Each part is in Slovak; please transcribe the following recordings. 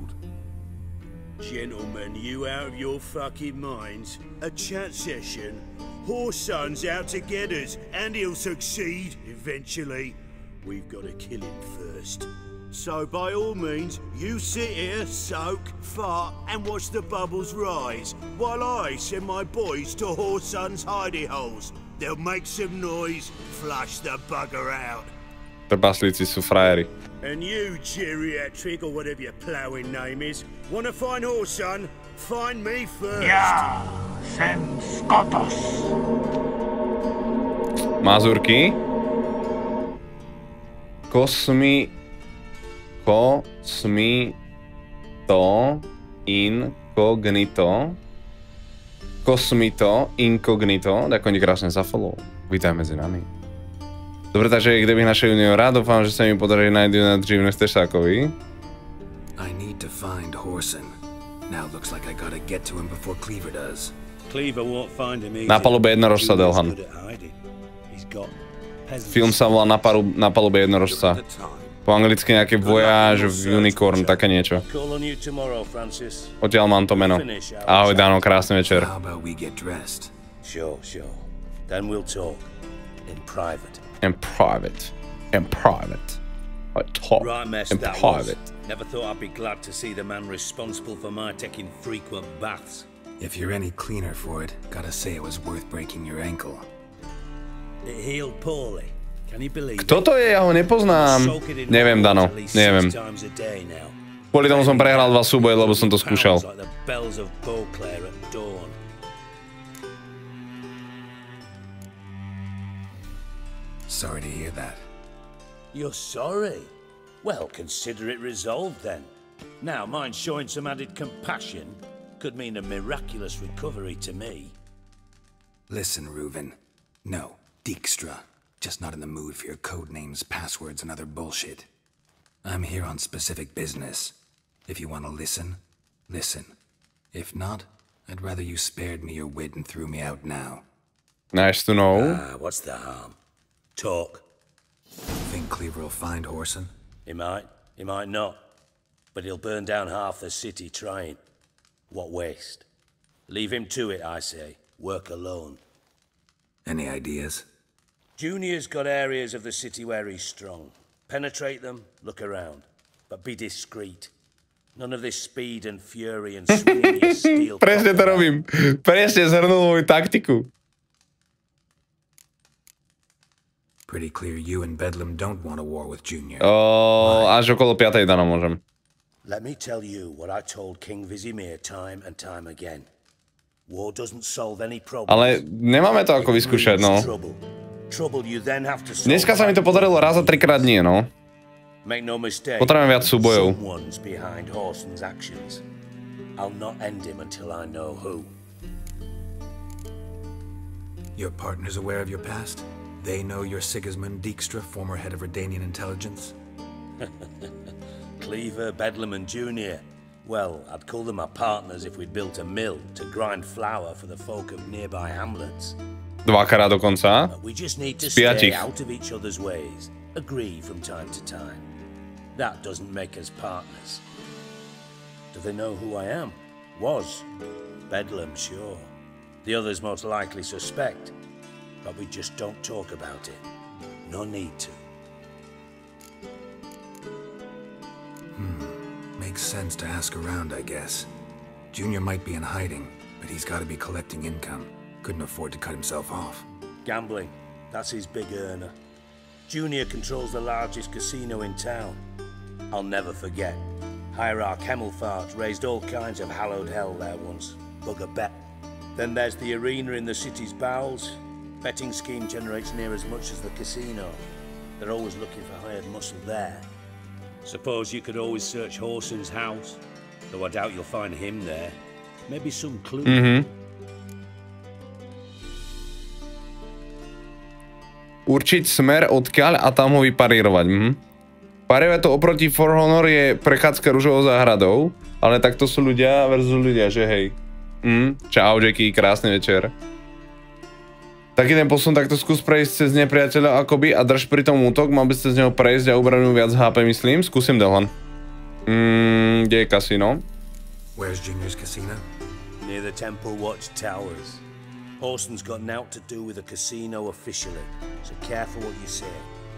world. Gentlemen, you out of your fucking minds? A chat session? Whoreson's out to get us, and he'll succeed eventually. We've got to kill him first. So by all means, you sit here, soak, fart, and watch the bubbles rise, while I send my boys to Whoreson's hidey holes. They'll make some noise, flush the bugger out. Trpaslíci sú frajeri. And you, geriatric, or whatever your ploughing name is, wanna find Whoreson? Find me first. Ja sem Skotos. Mazurky. Kosmito, inkognito. Ďakujem ti krásne za follow. Vítaj medzi nami. Dobre, takže kdybych našiel juniora, dúfam, že sa mi podarí nájsť na dřívne Stesákovi. I need to find Whoreson. Now looks like I gotta get to him before Cleaver does. Cleaver won't find him easy. Na palube jednorožca, Delhan. Film sa volá Na palube jednorožca. Po anglicky nejaký Voyage of Unicorn, také niečo. Odtiaľ mám to meno. Ahoj, Dano, krásny večer. How about we get dressed? Sure. Then we'll talk. In private. In private. I talk Right mess in that private. was. Never thought I'd be glad to see the man responsible for my taking frequent baths. If you're any cleaner for it, gotta say it was worth breaking your ankle. It healed poorly. Can you believe it? Kto to je? Ja ho nepoznám. Neviem, Dano. Neviem. Kvôli tomu som prehral 2 súboje, lebo som to skúšal. Sorry to hear that. You're sorry? Well, consider it resolved then. Now, mine showing some added compassion could mean a miraculous recovery to me. Listen, Reuven. No, Dijkstra. Just not in the mood for your code names, passwords, and other bullshit. I'm here on specific business. If you want to listen, listen. If not, I'd rather you spared me your wit and threw me out now. Nice to know. What's the harm? Talk. Think Cleaver will find Whoreson? He might not. But he'll burn down half the city trying. What waste? Leave him to it, I say. Work alone. Any ideas? Junior's got areas of the city where he's strong. Penetrate them, look around. But be discreet. None of this speed and fury and swinging your steel. Presne to robím. Presne zhrnul moju taktiku. Pretty clear you and Bedlam don't want a war with Junior. Až okolo 5. Dana môžem. Let me tell you what I told King Vizimir time and time again. War doesn't solve any problems. Ale nemáme to ako vyskúšať, no. Dneska sa mi to podarilo raz a 3-krát nie, no. Potrebujem viac súbojov. Your partner's aware of your past? They know you're Sigismund Dijkstra, former head of Redanian intelligence? Cleaver, Bedlam and Junior. Well, I'd call them my partners if we'd built a mill to grind flour for the folk of nearby hamlets. 2-krát dokonca. We just need to stay out of each other's ways. Agree from time to time. That doesn't make us partners. Do they know who I am? Was. Bedlam, sure. The others most likely suspect. But we just don't talk about it. No need to. Makes sense to ask around, I guess. Junior might be in hiding, but he's got to be collecting income. Couldn't afford to cut himself off. Gambling. That's his big earner. Junior controls the largest casino in town. I'll never forget. Hierarch Hemmelfart raised all kinds of hallowed hell there once. Bugger bet. Then there's the arena in the city's bowels. Betting scheme generates near as much as the casino. They're always looking for hired muscle there. Suppose you could always search Whoreson's house, though I doubt you'll find him there. Maybe some clue. Určiť smer odkiaľ a tam ho vyparírovať. Práve to oproti For Honor je prechádzka ružovou záhradou, ale takto sú ľudia versus ľudia, že hej. Čau, Jackie, krásny večer. Taký ten posun, takto skús prejsť cez nepriateľa akoby a drž pri tom útok, mal by ste z neho prejsť a ubrať mu viac HP, myslím. Skúsim, Delhan. Kde je kasino? Where's Junior's casino? Near the Temple Watch Towers. Horston's got naught to do with the casino officially, so careful what you say.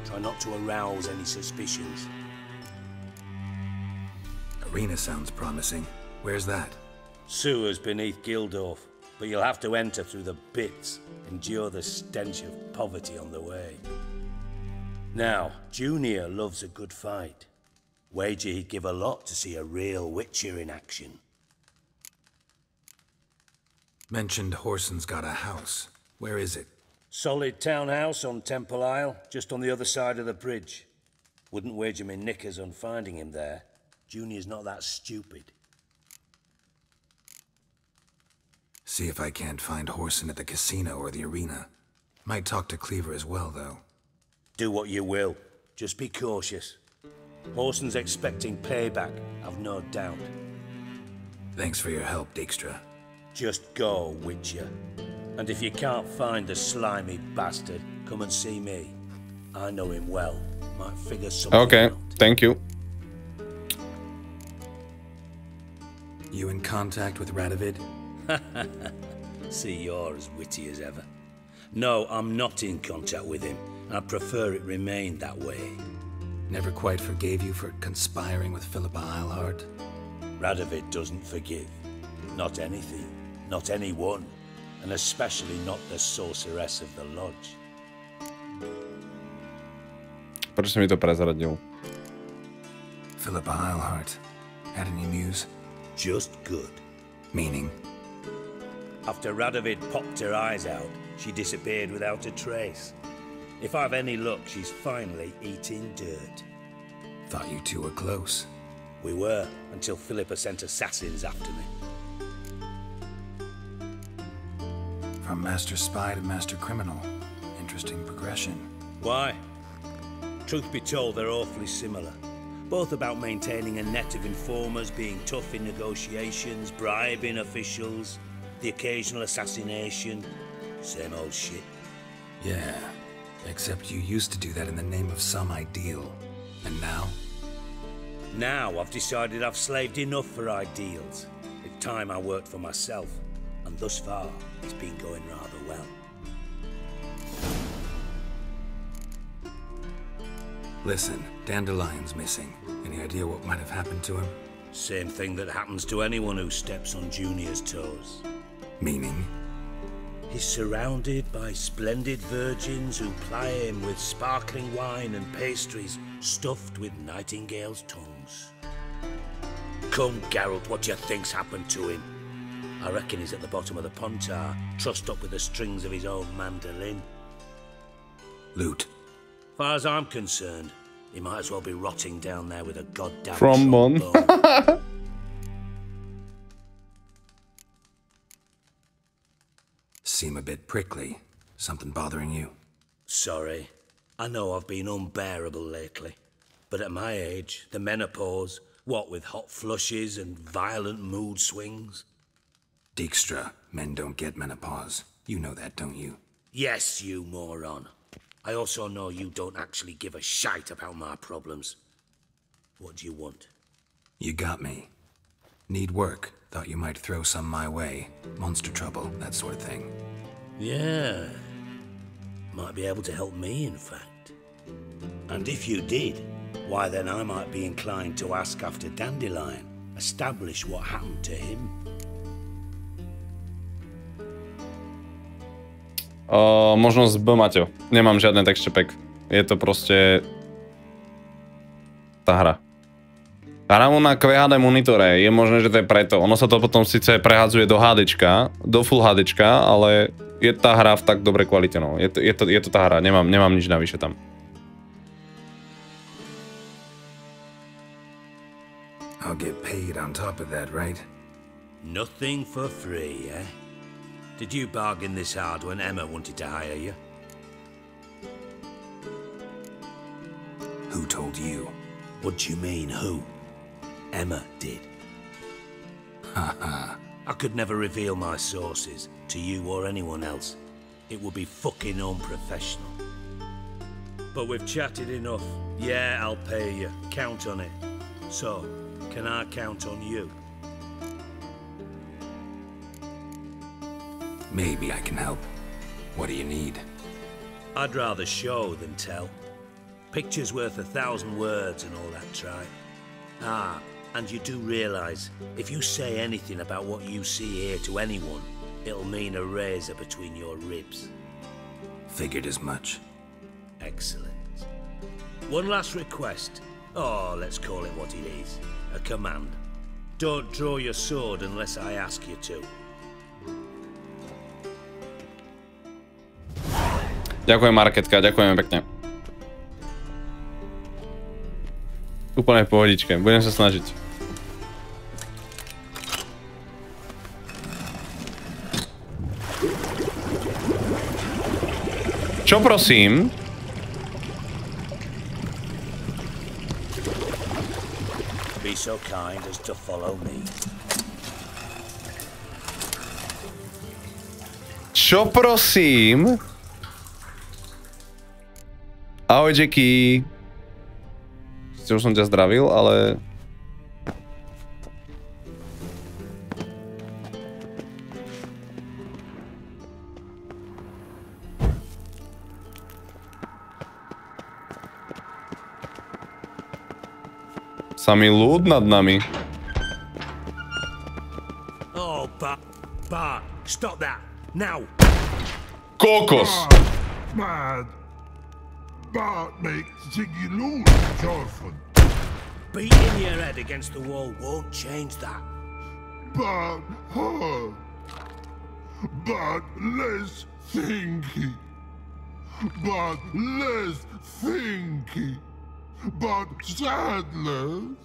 Try not to arouse any suspicions. Arena sounds promising. Where's that? Sewers beneath Gildorf, but you'll have to enter through the bits, endure the stench of poverty on the way. Now, Junior loves a good fight. Wager he'd give a lot to see a real Witcher in action. Mentioned Horson's got a house. Where is it? Solid townhouse on Temple Isle, just on the other side of the bridge. Wouldn't wager me knickers on finding him there. Junior's not that stupid. See if I can't find Horson at the casino or the arena. Might talk to Cleaver as well, though. Do what you will. Just be cautious. Horson's expecting payback, I've no doubt. Thanks for your help, Dijkstra. Just go, Witcher. And if you can't find the slimy bastard, come and see me. I know him well. Might figure something Okay, out. thank you. You in contact with Radovid? See, you're as witty as ever. No, I'm not in contact with him. I'd prefer it remained that way. Never quite forgave you for conspiring with Philippa Eilhart? Radovid doesn't forgive. Not anything. Not anyone. And especially not the sorceress of the lodge. Proč si mi to prezradil? Philippa Eilhart. Had any news? Just good. Meaning? After Radovid popped her eyes out, she disappeared without a trace. If I've any luck, she's finally eating dirt. Thought you two were close. We were, until Philippa sent assassins after me. From master spy to master criminal. Interesting progression. Why? Truth be told, they're awfully similar. Both about maintaining a net of informers, being tough in negotiations, bribing officials, the occasional assassination. Same old shit. Yeah, except you used to do that in the name of some ideal. And now? Now I've decided I've slaved enough for ideals. It's time I worked for myself. And thus far, it's been going rather well. Listen, Dandelion's missing. Any idea what might have happened to him? Same thing that happens to anyone who steps on Junior's toes. Meaning? He's surrounded by splendid virgins who ply him with sparkling wine and pastries stuffed with nightingales' tongues. Come, Geralt, what do you think's happened to him? I reckon he's at the bottom of the Pontar, trussed up with the strings of his own mandolin. Loot. Far as I'm concerned, he might as well be rotting down there with a goddamn Trombone. Seem a bit prickly. Something bothering you? Sorry. I know I've been unbearable lately. But at my age, the menopause, what with hot flushes and violent mood swings. Dijkstra, men don't get menopause. You know that, don't you? Yes, you moron. I also know you don't actually give a shite about my problems. What do you want? You got me. Need work. Thought you might throw some my way. Monster trouble, that sort of thing. Yeah. Might be able to help me, in fact. And if you did, why then I might be inclined to ask after Dandelion. Establish what happened to him. Možno z B, Maťo. Nemám žiadne texture pack. Je to proste... tá hra. Hramu na QHD monitore, je možné, že to je preto. Ono sa to potom síce prehadzuje do HDčka, do Full HDčka, ale je tá hra v tak dobrej kvalite, no. Je to tá hra, nemám nič navyše tam. I'll get paid on top of that, right? Nothing for free, eh? Did you bargain this hard when Emma wanted to hire you? Who told you? What do you mean, who? Emma did. Haha. I could never reveal my sources to you or anyone else. It would be fucking unprofessional. But we've chatted enough. Yeah, I'll pay you. Count on it. So, Can I count on you? Maybe I can help. What do you need? I'd rather show than tell. Picture's worth 1,000 words and all that tripe. Ah, and you do realize, if you say anything about what you see here to anyone, it'll mean a razor between your ribs. Figured as much. Excellent. One last request. Oh, let's call it what it is. A command. Don't draw your sword unless I ask you to. Ďakujem, Marketka, ďakujem pekne. Úplne v pohodičke, budem sa snažiť. Čo prosím? Be so kind as to follow me. Čo prosím? Ahoj, Jackie. Už som ťa zdravil, ale... Samý ľud nad nami. Oh, Bart, stop that, now! Kokos! Mad. Bart makes Ziggy lose, Jorfan. Beating your head against the wall won't change that. Bart hard. Bart less thinky. Bart less thinky. Bart sadless.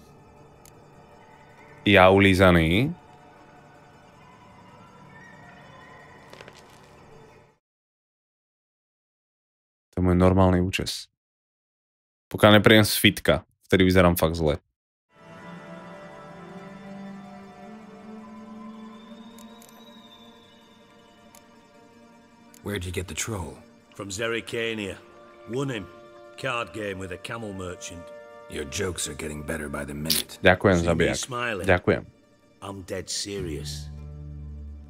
Ja ulízaný. To je môj normálny účes. Pokiaľ nepríjem z fitka, vtedy vyzerám fakt zle. Where'd you get the troll? From Zerikania. Won him. Card game with a camel merchant. Your jokes are getting better by the minute. Ďakujem, See me zabijak. smiling? Ďakujem. I'm dead serious.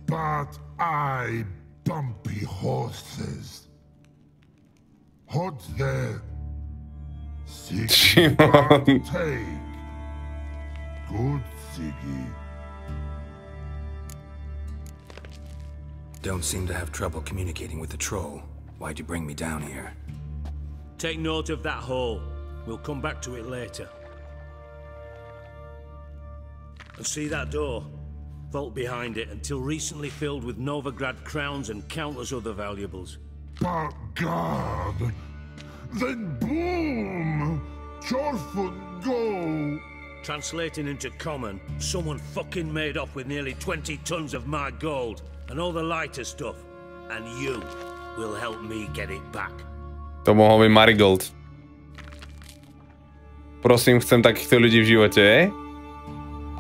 Bart I bumpy horses. Hot there. Ziggy Bart take. Good Ziggy. Don't seem to have trouble communicating with the troll. Why'd you bring me down here? Take note of that hole. We'll come back to it later. And see that door? Vault behind it, until recently filled with Novigrad crowns and countless other valuables. But God, then boom! Jorfan go! Translating into common, someone fucking made off with nearly 20 tons of my gold and all the lighter stuff. And you will help me get it back. To mohol byť Marigold. Prosím, chcem takýchto ľudí v živote,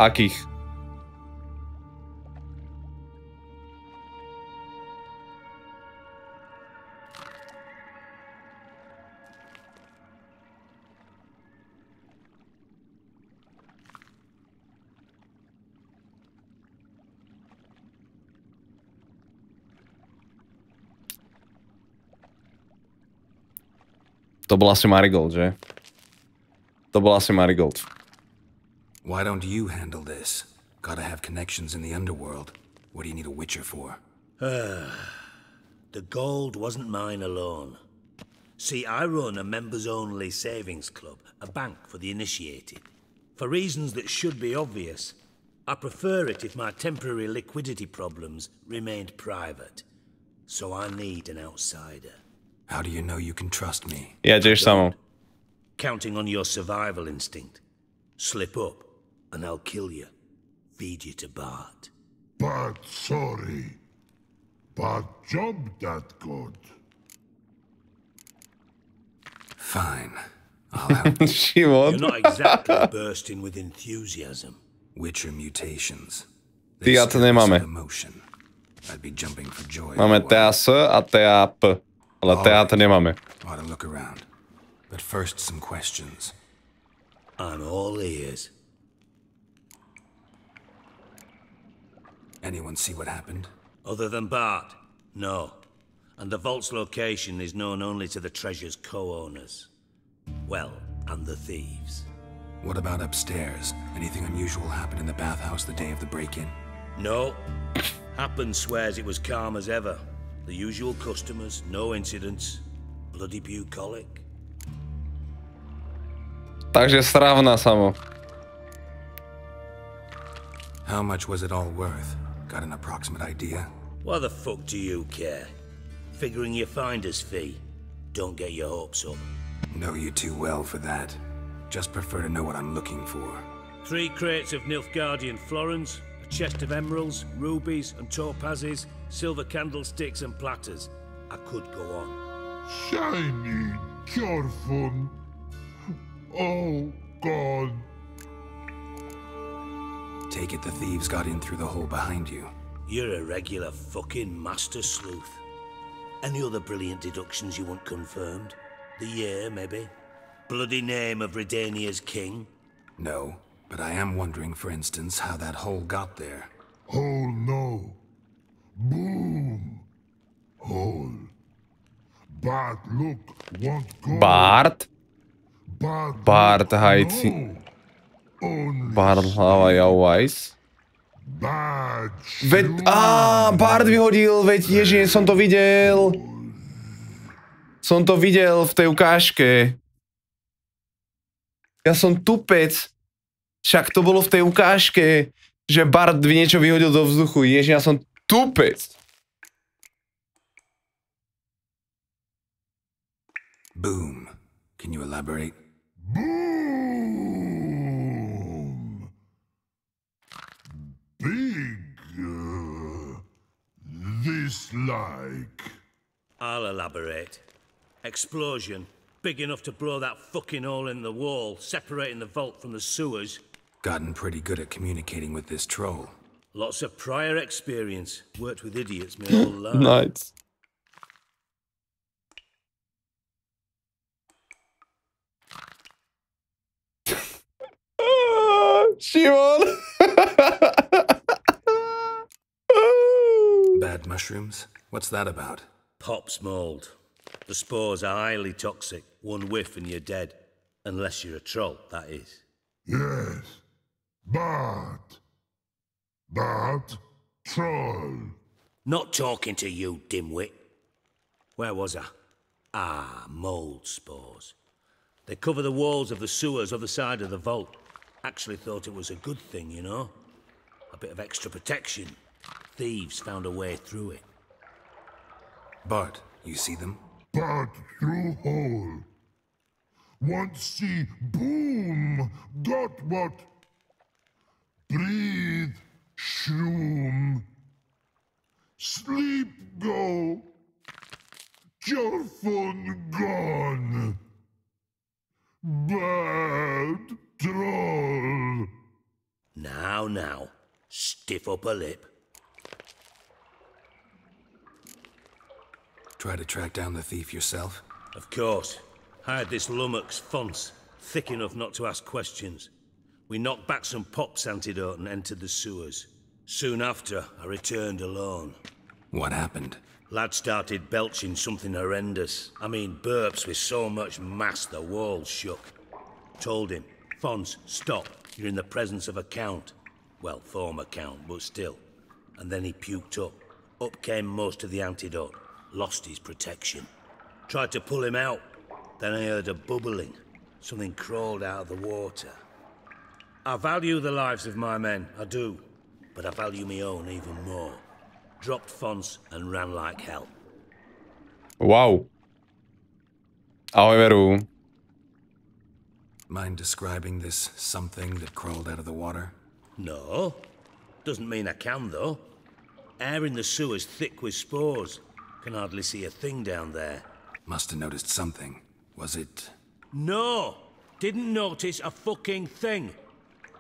Akých? To bol asi Marigold, že? To bol asi Marigold. Why don't you handle this? Gotta have connections in the underworld. What do you need a witcher for? The gold wasn't mine alone. See, I run a members-only savings club, a bank for the initiated. For reasons that should be obvious, I prefer it if my temporary liquidity problems remained private. So I need an outsider. How do you know you can trust me? Ja tiež samo. Counting on your survival instinct. Slip up, and I'll kill you. Feed you to Bart. But sorry. But job that good. Fine. I'll help. Šimon. You're not exactly bursting with enthusiasm. Witcher mutations. Ty a to nemáme. Emotion. I'd be jumping for joy. Máme TAS a TAP. Ale TAT nemáme. Ought to look around. But first, some questions. I'm all ears. Anyone see what happened? Other than Bart? No. And the vault's location is known only to the treasure's co-owners. Well, and the thieves. What about upstairs? Anything unusual happen in the bathhouse the day of the break-in? No. Happen swears it was calm as ever. The usual customers, no incidents. Bloody bucolic. Takže srávna samo. How much was it all worth? Got an approximate idea? Why the fuck do you care? Figuring your finder's fee. Don't get your hopes up. Know you too well for that. Just prefer to know what I'm looking for. 3 crates of Nilfgaardian florins, a chest of emeralds, rubies and topazes, silver candlesticks and platters. I could go on. Shiny Chorfun. Oh, God. Take it the thieves got in through the hole behind you. You're a regular fucking master sleuth. Any other brilliant deductions you want confirmed? The year, maybe? Bloody name of Redania's king? No, but I am wondering, for instance, how that hole got there. Hole no. Boom. Hole. Bart, look. Want go. Bart? Bart, look, hajci. no. Only Bart hlava Jauwajs. Bad Veď, Bart vyhodil, veď ježiš, som to videl. Som to videl v tej ukážke. Ja som tupec. Však to bolo v tej ukážke, že Bart niečo vyhodil do vzduchu. Ježiš, ja som tupec. Boom. Can you elaborate? boom. Big. This like. I'll elaborate. Explosion. Big enough to blow that fucking hole in the wall, separating the vault from the sewers. Gotten pretty good at communicating with this troll. Lots of prior experience. Worked with idiots my whole life. Nice. Shimon! Bad mushrooms? What's that about? Pops mold. The spores are highly toxic. One whiff and you're dead. Unless you're a troll, that is. Yes. Bart. Bart. Troll. Not talking to you, dimwit. Where was I? Ah, mold spores. They cover the walls of the sewers other side of the vault. Actually thought it was a good thing, you know? A bit of extra protection. Thieves found a way through it. Bart, you see them? Bart through hole. Want see boom. Got what? Breathe. Shroom. Sleep go. Your phone gone. Bad troll. Now. Stiff upper lip. Try to track down the thief yourself? Of course. Hired this lummox, Fonce, thick enough not to ask questions. We knocked back some pops antidote and entered the sewers. Soon after, I returned alone. What happened? Lad started belching something horrendous. I mean, burps with so much mass the walls shook. Told him, Fonce, stop. You're in the presence of a count. Well, former count, but still. And then he puked up. Up came most of the antidote. Lost his protection. Tried to pull him out. Then I heard a bubbling. Something crawled out of the water. I value the lives of my men, I do. But I value my own even more. Dropped Fonce and ran like hell. Wow. Ahoj, Veru. Mind describing this something that crawled out of the water? No. Doesn't mean I can, though. Air in the sewer's thick with spores. Can hardly see a thing down there. Must have noticed something. Was it... No! Didn't notice a fucking thing.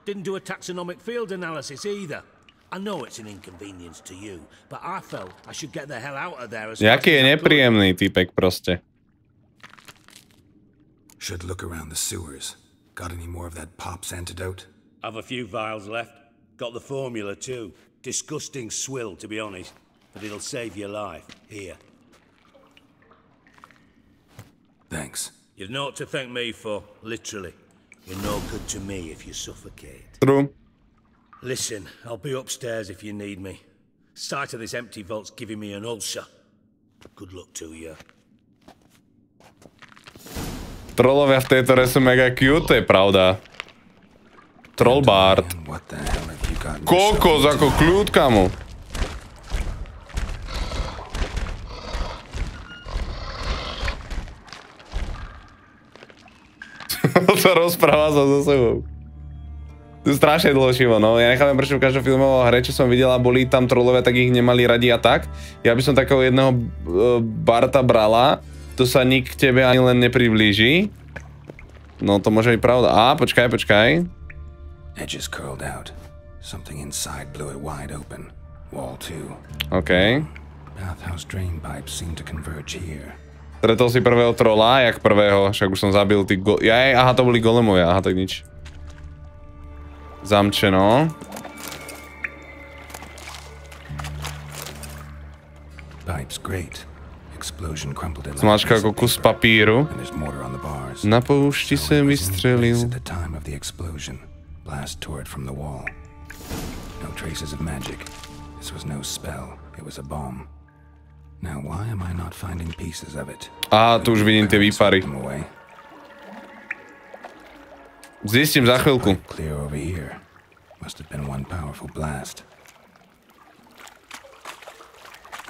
Didn't do a taxonomic field analysis either. I know it's an inconvenience to you, but I felt I should get the hell out of there as fast Jaký je as I could. nepríjemný týpek proste. Should look around the sewers. Got any more of that pop's antidote? Have a few vials left. Got the formula too. Disgusting swill, to be honest, but it'll save your life. Here. Thanks. You've naught to thank me for, literally. You're no good to me if you suffocate. True. Listen, I'll be upstairs if you need me. Sight of this empty vault's giving me an ulcer. Good luck to you. Trollovia v tejto hre sú mega cute, to je pravda. Troll Bart. Kokos, ako kľud, kamo. To rozpráva sa so sebou. To je strašne dlhošivo, no. Ja nechápem, prečo v každom filmovom hre, čo som videla, boli tam trollovia, tak ich nemali radi a tak. Ja by som takého jedného Barta brala, to sa nik k tebe ani len nepriblíži. No to môže byť pravda. Á, počkaj. Edges curled out. Something inside blew it wide open. Wall too. OK. Bathhouse drain pipes seem to converge here. Stretol si prvého trola, jak prvého, však už som zabil ty aha, to boli golemovia, aha, tak nič. Zamčeno. Pipes great. Explosion crumpled it. Smačka ako kus papíru. Na poušti se vystrelil. Blast tore it from the wall. No traces of magic. This was no spell. It was a bomb. Now why am I not finding pieces of it? Á, tu už vidím tie výpary. Zistím za chvíľku. Clear over here. Must have been one powerful blast.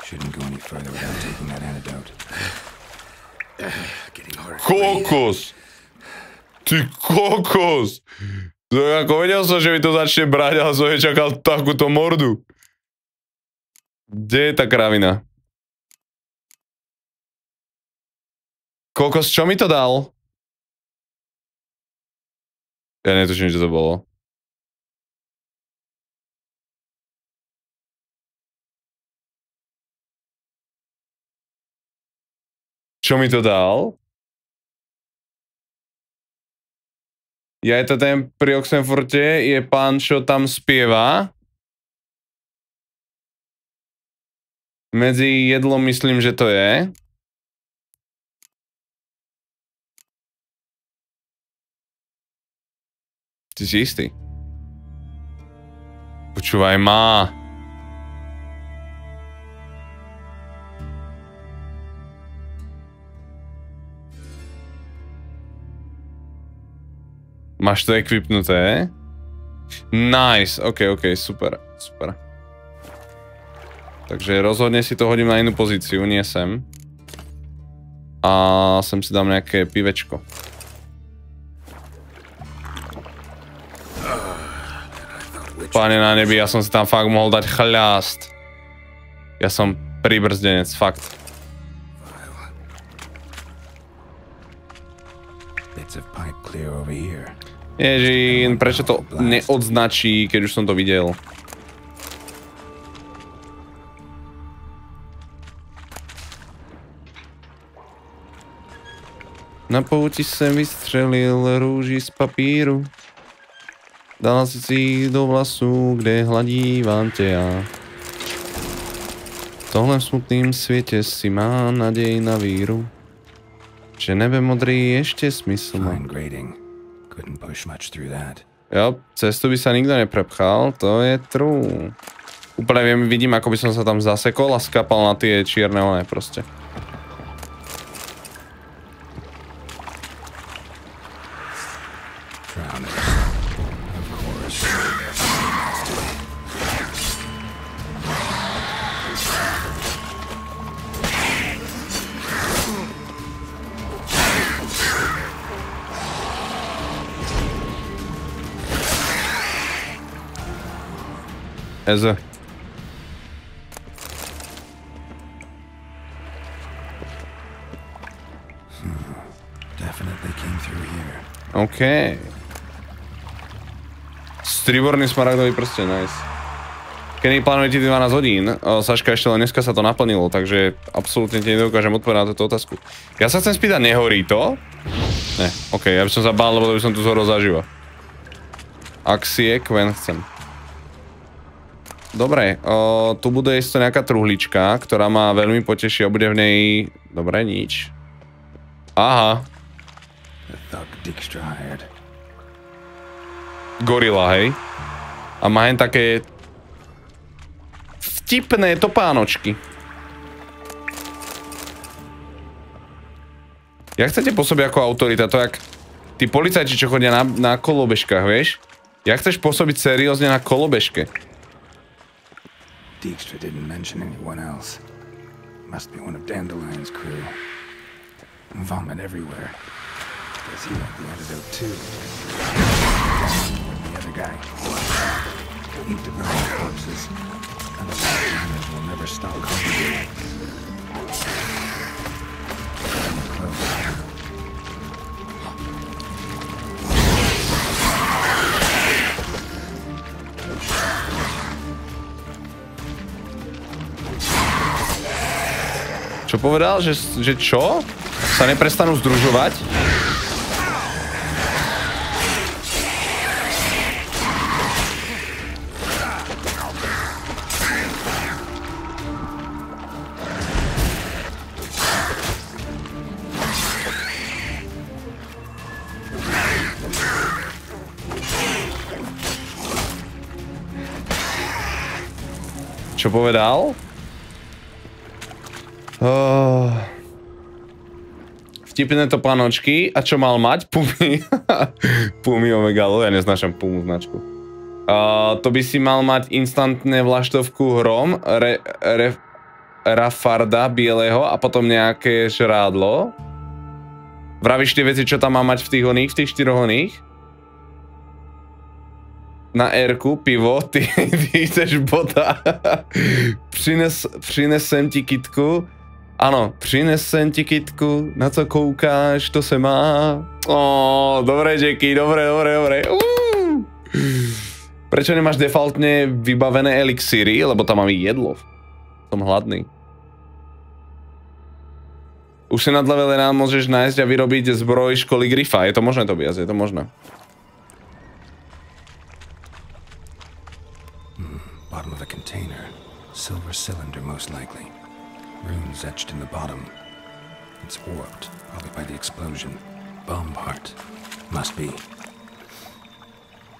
Shouldn't go any further without taking that antidote. Kokos! Ty kokos! Ako vedel som, že mi to začne brať, ale som nečakal takúto mordu. Kde je tá kravina? Kokos, čo mi to dal? Ja netuším, čo to bolo. Čo mi to dal? Ja je to ten pri Oxenfurte, je pán, čo tam spieva. Medzi jedlom myslím, že to je. Ty si istý? Počúvaj ma. Máš to equipnuté? Nice, ok, super. Takže rozhodne si to hodím na inú pozíciu, nie sem. A sem si dám nejaké pivečko. Páne na nebi, ja som si tam fakt mohol dať chľast. Ja som pribrzdenec, fakt. Ježín, prečo to neodznačí, keď už som to videl? Na pouti jsem vystřelil růži z papíru. Dala si do vlasů, kde hladívám tě já. V tohle smutným světě si má naděj na víru. Že nebe modrý ještě smysl má. Jo, cestu by sa nikto neprepchal, to je true. Úplne vidím, ako by som sa tam zasekol a skapal na tie čierne oné proste. Eze. OK. Striborný smaragdový prsteň, nice. Kedy plánujete 12 hodín? Saška, ešte len dneska sa to naplnilo, takže absolútne ti nedokážem odpovedať na túto otázku. Ja sa chcem spýtať, nehorí to? Ne, OK, ja by som sa bál, lebo to by som tu zhorol zaživa. Ak si je, Quen chcem. Dobre, tu bude isto nejaká truhlička, ktorá ma veľmi poteší a bude v nej... Dobre, nič. Aha. Gorila, hej. A má hen také... vtipné topánočky. Jak chcete pôsobiť ako autorita? To jak tí policajti, čo chodia na kolobežkách, vieš? Jak chceš pôsobiť seriózne na kolobežke? Dijkstra didn't mention anyone else. Must be one of Dandelion's crew. Vomit everywhere. Guess he want the antidote too. The other guy. Eat the burning corpses. And the bad will never stop congregating. Čo povedal? Že čo? Sa neprestanú združovať? Čo povedal? Vtipné to panočky. A čo mal mať? Pumy. Pumy Omegalo. Ja neznášam Pumu značku. To by si mal mať instantné vlaštovku hrom, Rafarda bieleho a potom nejaké žrádlo. Vravíš tie veci, čo tam má mať v tých štyroch oných? Na R-ku, pivo, ty chceš bota. Přinesem ti kitku. Áno, přinesem ti kitku, na co koukáš, to se má. Dobre, Jackie, dobre. Prečo nemáš defaultne vybavené elixíry? Lebo tam mám jedlo. Som hladný. Už si nad level 1 môžeš nájsť a vyrobiť zbroj školy Grifa. Je to možné, Tobias, je to možné. Bottom of a container. Silver cylinder, most likely. Runes etched in the bottom. It's warped, probably by the explosion. Bomb part. Must be.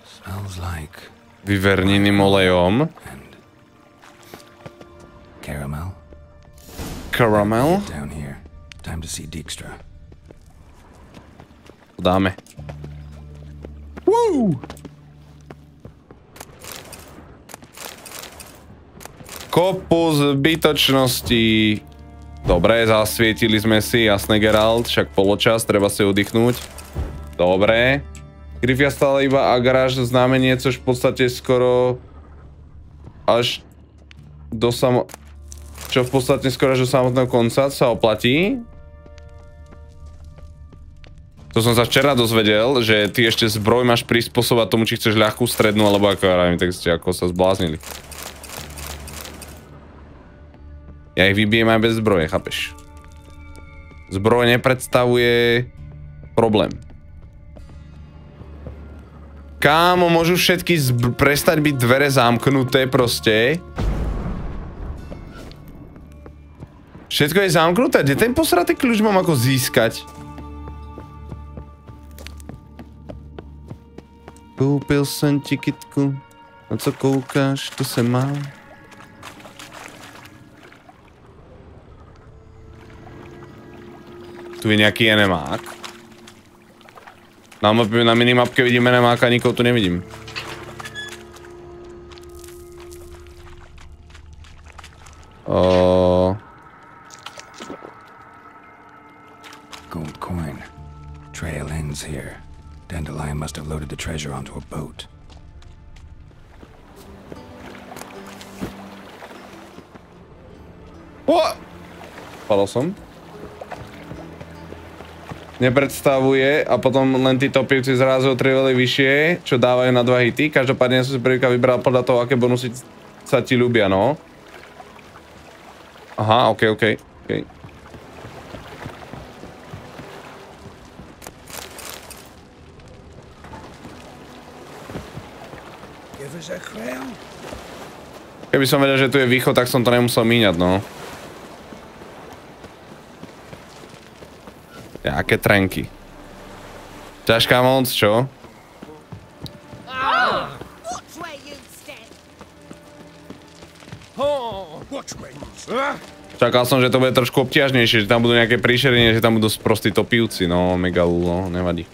Smells like... Vyverneným olejom. And... caramel. Caramel? Down here. Time to see Dijkstra. Dáme. Woo! Kopu zbytočností. Dobre, zasvietili sme si, jasné Geralt, však poločas, treba si oddychnúť. Dobre. Grifia stále iba a garáž znamenie, což v podstate skoro až do čo v podstate skoro až do samotného konca sa oplatí. To som sa včera dozvedel, že ty ešte zbroj máš prispôsobať tomu, či chceš ľahkú, strednú, alebo tak ste ako sa zbláznili. Ja ich vybijem aj bez zbroje, chápeš? Zbroj nepredstavuje problém. Kámo, môžu všetky prestať byť dvere zamknuté proste? Všetko je zamknuté? Kde ten posratý kľúč mám ako získať? Kúpil som ti kitku. Na co koukáš, to se má. Tu je nejaký enemák. Na minimapke vidím enemáka, nikoho tu nevidím. Gold coin. Trail ends here. Dandelion must have loaded the treasure onto a boat. What? Padol som. Nepredstavuje a potom len tí topivci zrazu o 3 levely vyššie, čo dávajú na 2 hity. Každopádne ja som si prvýkrát vybral podľa toho, aké bonusy sa ti ľúbia, no. Aha, okej. Give us a crown. Keby som vedel, že tu je východ, tak som to nemusel míňať, no. Jaké trenky. Ťažká moc, čo? Čakal som, že to bude trošku obťažnejšie, že tam budú nejaké príšerenie, že tam budú sprostí topivci, no, megalu, no, nevadí.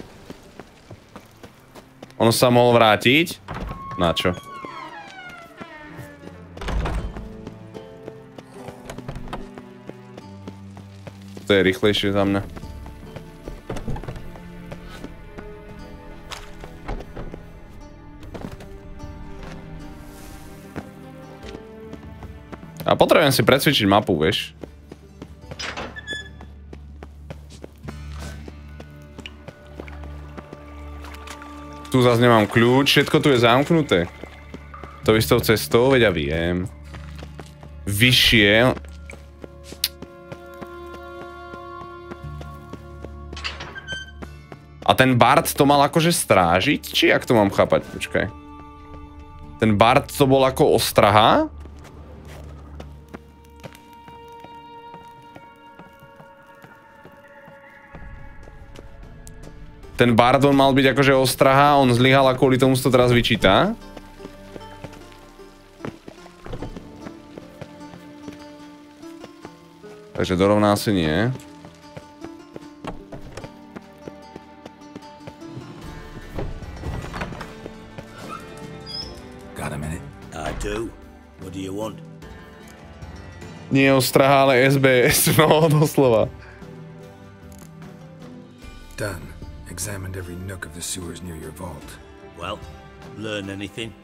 Ono sa mohol vrátiť? Na čo? To je rýchlejšie za mňa. A potrebujem si precvičiť mapu, vieš. Tu zase nemám kľúč, všetko tu je zamknuté. To istou cestou, veď ja viem. Vyššie. A ten Bart to mal akože strážiť? Či jak to mám chápať? Počkaj. Ten Bart to bol ako ostraha? Ten Bart on mal byť akože ostraha, on zlyhal a kvôli tomu sa to teraz vyčíta. Takže dorovná asi nie. Got a minute? I do. What do you want? Nie ostraha, ale SBS, no doslova. Done. Examined every nook of the sewers near your vault. Well, learn anything?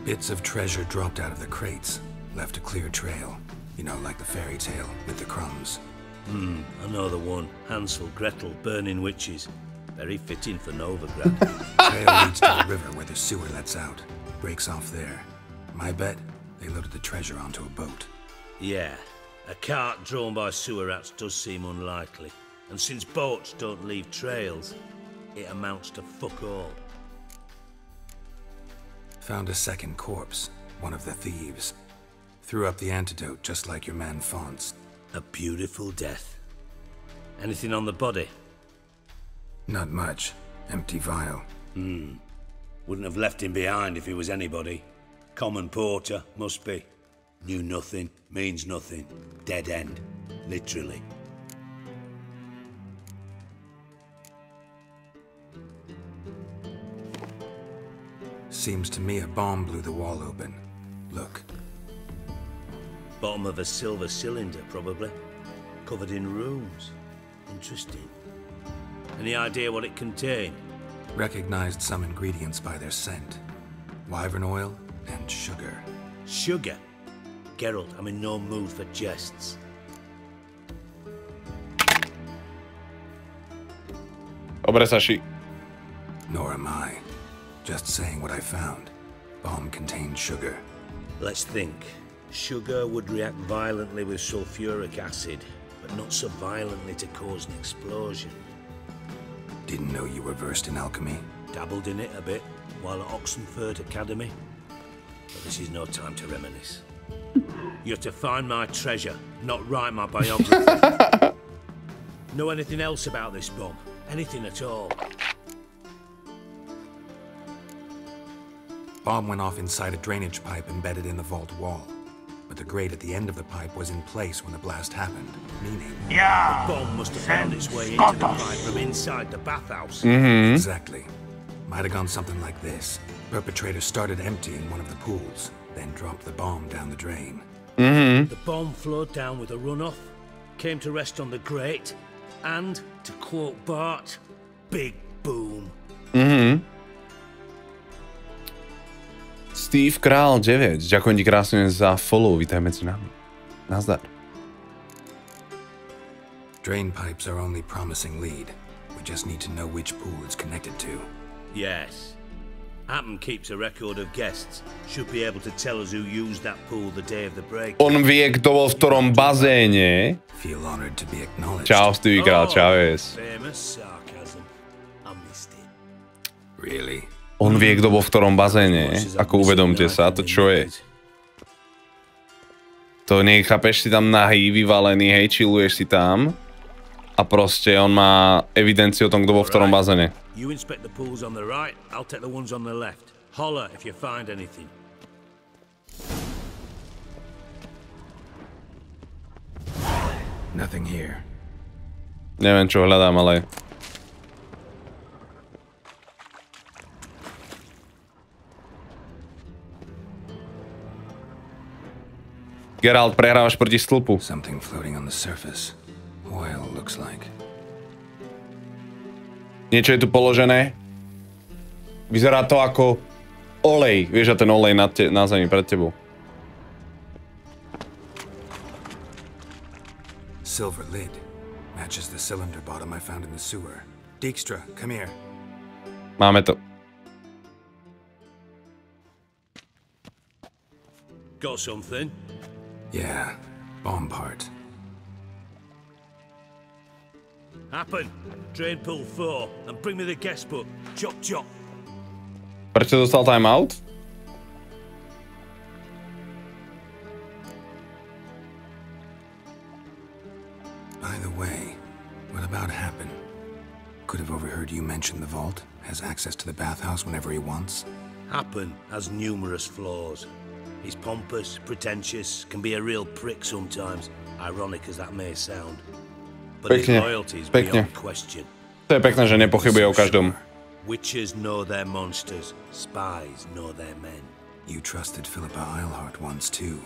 Bits of treasure dropped out of the crates, left a clear trail. You know, like the fairy tale with the crumbs. I know the one. Hansel, Gretel, burning witches. Very fitting for Novigrad. Trail leads to the river where the sewer lets out. Breaks off there. My bet, they loaded the treasure onto a boat. Yeah, a cart drawn by sewer rats does seem unlikely. And since boats don't leave trails, it amounts to fuck all. Found a second corpse, one of the thieves. Threw up the antidote just like your man Fonz. A beautiful death. Anything on the body? Not much. Empty vial. Wouldn't have left him behind if he was anybody. Common porter, must be. Knew nothing, means nothing. Dead end. Literally. Seems to me a bomb blew the wall open. Look. Bottom of a silver cylinder, probably. Covered in runes. Interesting. Any idea what it contained? Recognized some ingredients by their scent. Wyvern oil and sugar. Sugar? Geralt, I'm in no mood for jests. Dobre, Saši. Nor am I. Just saying what I found. Bomb contained sugar. Let's think. Sugar would react violently with sulfuric acid, but not so violently to cause an explosion. Didn't know you were versed in alchemy. Dabbled in it a bit while at Oxenford Academy. But this is no time to reminisce. You're to find my treasure, not write my biography. Know anything else about this bomb? Anything at all? Bomb went off inside a drainage pipe embedded in the vault wall. But the grate at the end of the pipe was in place when the blast happened, meaning... Yeah. The bomb must have found its way into the pipe from inside the bathhouse. Exactly. Might have gone something like this. Perpetrator started emptying one of the pools, then dropped the bomb down the drain. The bomb flowed down with a runoff, came to rest on the grate, and, to quote Bart, big boom. Steve Král 9, ďakujem ti krásne za follow, vítaj medzi nami. Nazdar. Drain pipes are only promising lead. We just need to know which pool it's connected to. Yes. Happen keeps a record of guests. Should be able to tell us who used that pool the day of the break. On vie, kto bol v ktorom bazéne. Feel honored to be acknowledged. Čau, Stevie král, čaves. Famous sarcasm. I missed it. Really? On vie, kto bol v ktorom bazéne. Ako uvedomte sa, to čo je? To nechápeš, si tam nahý, vyvalený, hej, chilluješ si tam. A proste on má evidenciu o tom, kto bol v ktorom bazéne. You inspect the pools on the right, I'll take the ones on the left. Holler if you find anything. Nothing here. Neviem, čo hľadám, ale... Geralt, prehrávaš proti stĺpu. Something floating on the surface. Oil looks like. Niečo je tu položené. Vyzerá to ako olej. Vieš, a ten olej na zemi pred tebou. Silver lid. Matches the cylinder bottom I found in the sewer. Dijkstra, come here. Máme to. Got something? Yeah, bomb part. Happen. Drain pool 4 and bring me the guest book. Chop chop. Prečo dostal time out? By the way, what about Happen? Could have overheard you mention the vault. Has access to the bathhouse whenever he wants. Happen has numerous flaws. He's pompous, pretentious, can be a real prick sometimes, ironic as that may sound. But his loyalty is beyond question. To je pekné, že nepochybuje o každom. Witches know their monsters, spies know their men. You trusted Philippa Eilhart once too.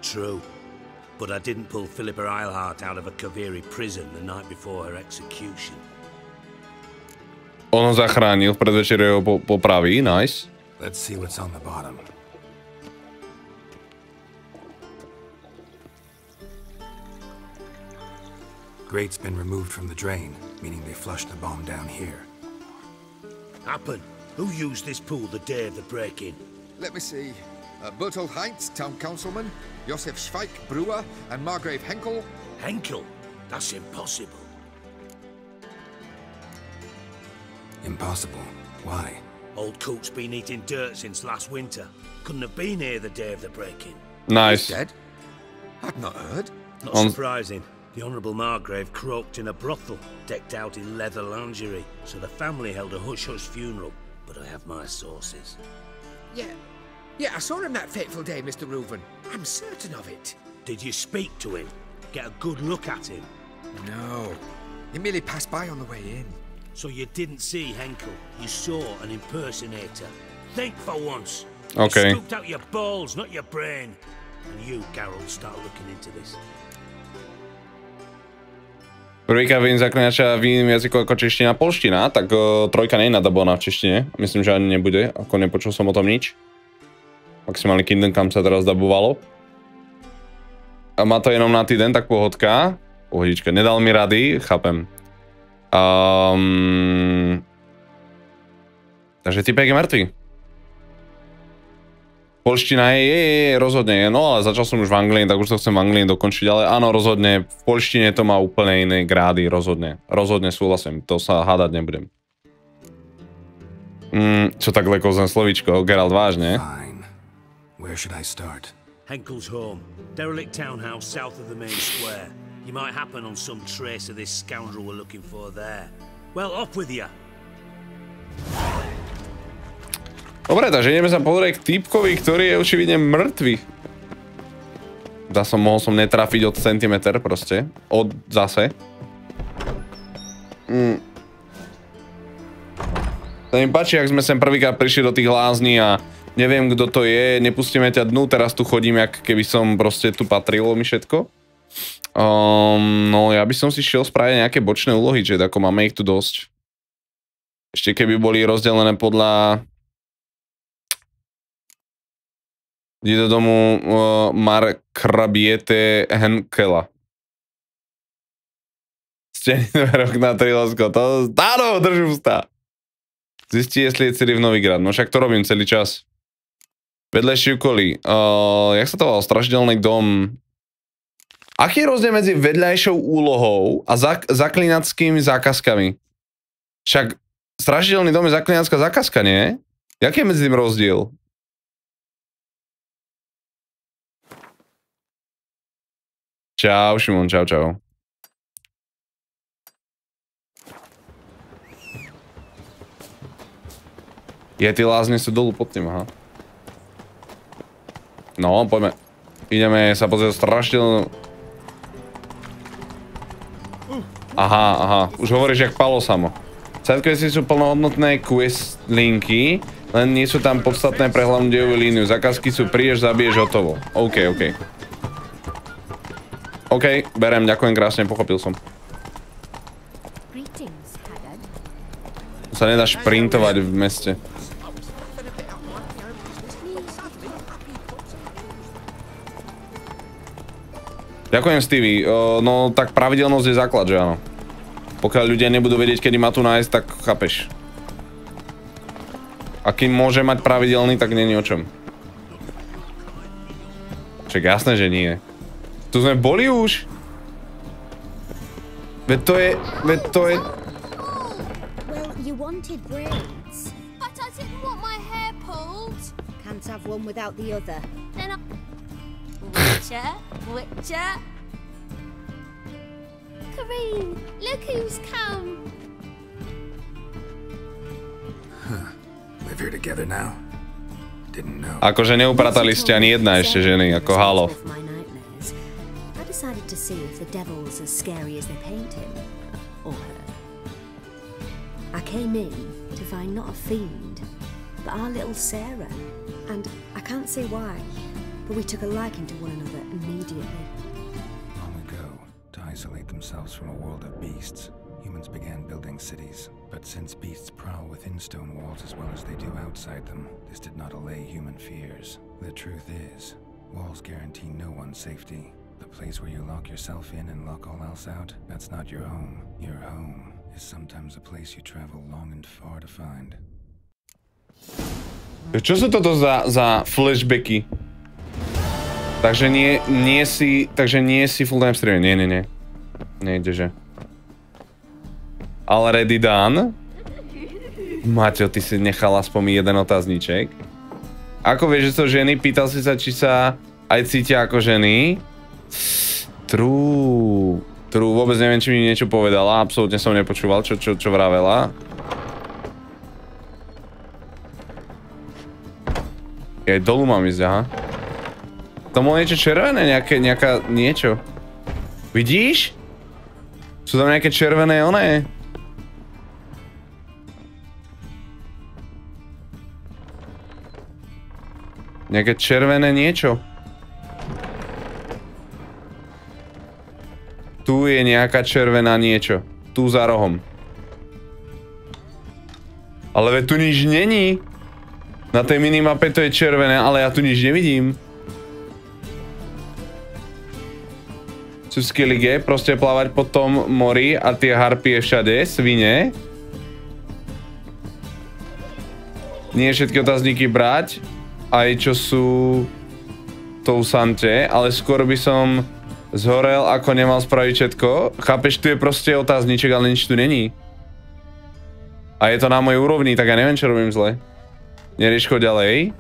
True, but I didn't pull Philippa Eilhart out of a Kaviri prison the night before her execution. On ho zachránil v predvečer jeho popravy, nice. Let's see what's on the bottom. Grate's been removed from the drain, meaning they flushed the bomb down here. Happen. Who used this pool the day of the break-in? Let me see. Bertold Heinz, town councilman, Josef Schweik, brewer, and Margrave Henkel. Henkel? That's impossible. Impossible? Why? Old Coot's been eating dirt since last winter. Couldn't have been here the day of the break-in. Nice. He's dead? I'd not heard. Not surprising. The Honourable Margrave croaked in a brothel, decked out in leather lingerie, so the family held a hush-hush funeral, but I have my sources. Yeah, I saw him that fateful day, Mr. Reuven. I'm certain of it. Did you speak to him? Get a good look at him? No, he merely passed by on the way in. So you didn't see Henkel, you saw an impersonator. Think for once. Okay. You scooped out your balls, not your brain. And you, Geralt, start looking into this. Prvýkrát vidím zaklinača v iným jazyku ako čeština a polština, tak trojka nie je nadabovaná v češtine. Myslím, že ani nebude, ako nepočul som o tom nič. Maximálne Kingdom Come sa teraz dabovalo. A má to jenom na týden, tak pohodka. Pohodička, nedal mi rady, chápem. Takže typek je mŕtvý. Polština je rozhodne, no ale začal som už v anglii, tak už to chcem v anglii dokončiť, ale áno, rozhodne, v polštine to má úplne iné grády, rozhodne súhlasím, to sa hádať nebudem. Čo tak lekozné slovíčko, Geralt, vážne? Fine. Where should I start? Henkel's home, derelict townhouse south of the main square. You might happen on some trace of this scoundrel we're looking for there. Well, off with you. Dobre, takže ideme sa pozrieť k týpkovi, ktorý je očividne mŕtvy. Mohol som netrafiť od centimeter proste. Od zase. To mi páči, ak sme sem prvýkrát prišli do tých lázni a neviem, kto to je, nepustíme ťa dnu, teraz tu chodím, jak keby som proste tu patrilo mi všetko. No, ja by som si šiel spraviť nejaké bočné úlohy, že ako máme ich tu dosť. Ešte keby boli rozdelené podľa... Ide do domu Markrabiete Henkela. Stejný dverok na trilosko. To stáno, drž ústa. Zistí, jestli je celý v Novigrad. No však to robím celý čas. Vedlejšie úkoly. Jak sa to volalo? Strašidelný dom. Aký je rozdiel medzi vedľajšou úlohou a zaklinackými zákazkami? Však strašidelný dom je zaklinacká zákazka, nie? Jaký je medzi tým rozdiel? Čau, Šimon, čau, čau. Tie lázne sú dolu pod tým, aha. No, poďme. Ideme sa pozrieť strašidelnú... Aha. Už hovoríš jak Palo samo. Sidequesty sú plnohodnotné quest linky, len nie sú tam podstatné pre hlavnú dejovú líniu. Zákazky sú prídeš, zabiješ, hotovo. OK. OK, berem, ďakujem krásne, pochopil som. To sa nedá šprintovať v meste. Ďakujem, Stevie. No, tak pravidelnosť je základ, že áno. Pokiaľ ľudia nebudú vedieť, kedy má tu nájsť, tak chápeš. A kým môže mať pravidelný, tak nie je o čom. Však jasné, že nie. Tu sme boli už. Veď to je... Well, you wanted braids. But I didn't want my hair pulled. Can't have one without the other. Then Witcher. Kareem, look who's come. Live here together now? Didn't know. Akože neupratali ste ani jedna ešte ženy, ako halo. I decided to see if the devil's as scary as they paint him, or her. I came in to find not a fiend, but our little Sarah, and I can't say why, but we took a liking to one another immediately. Long ago, to isolate themselves from a world of beasts, humans began building cities. But since beasts prowl within stone walls as well as they do outside them, this did not allay human fears. The truth is, walls guarantee no one's safety. The place where you lock yourself in and lock all else out, that's not your home. Your home is sometimes a place you travel long and far to find. Čo sú toto za flashbacky? Takže nie si full time streamer. Nie. Nejde, že. Already done. Maťo, ty si nechal aspoň jeden otázniček. Ako vieš, že sú ženy? Pýtal si sa, či sa aj cítia ako ženy. True, vôbec neviem, či mi niečo povedala. Absolútne som nepočúval, čo vravela. Ja aj dolu mám ísť, aha. To bolo niečo červené, niečo. Vidíš? Sú tam nejaké červené oné. Nejaké červené niečo. Tu je nejaká červená niečo. Tu za rohom. Ale veď tu nič není. Na tej minimape to je červené, ale ja tu nič nevidím. Sú skillige, proste plávať po tom mori a tie harpie všade, svine. Nie všetky otázniky brať, aj čo sú tou sante, ale skôr by som zhorel, ako nemal spraviť všetko. Chápeš, tu je proste otázniček, ale nič tu není. A je to na mojej úrovni, tak ja neviem, čo robím zle. Nerieško ďalej.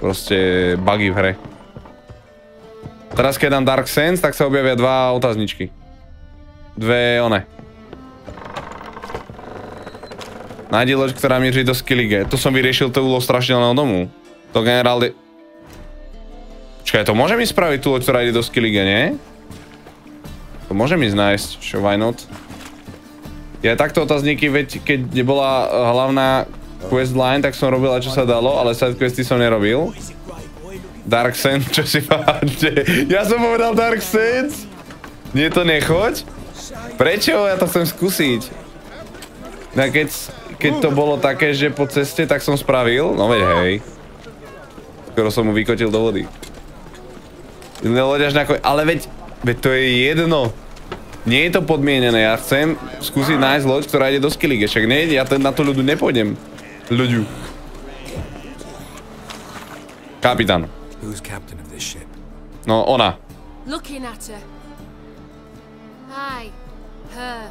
Proste bugy v hre. Teraz keď dám Dark Sense, tak sa objavia dva otázničky. Dve one. Nájdi loď, ktorá mieří do skillige. To som vyriešil tú úlohu strašidelného domu. To generálne... Počkaj, to môžem ísť spraviť tú loď, ktorá ide do skillige, nie? To môžem ísť nájsť, čo why not? Ja takto otázniky, veď keď bola hlavná questline, tak som robil, čo sa dalo, ale sidequesty som nerobil. Dark Sense, čo si máte? Ja som povedal Dark Sense? Nie, to nechoď? Prečo? Ja to chcem skúsiť. No keď to bolo také, že po ceste, tak som spravil. No veď hej. Skoro som mu vykotil do vody. Ale veď to je jedno. Nie je to podmienené. Ja chcem skúsiť nájsť loď, ktorá ide do skillige. Však nejde, ja na tú ľudu nepôjdem. Ľuďu. Kapitán. Who's captain of this ship? No, ona. Looking at her. I, her.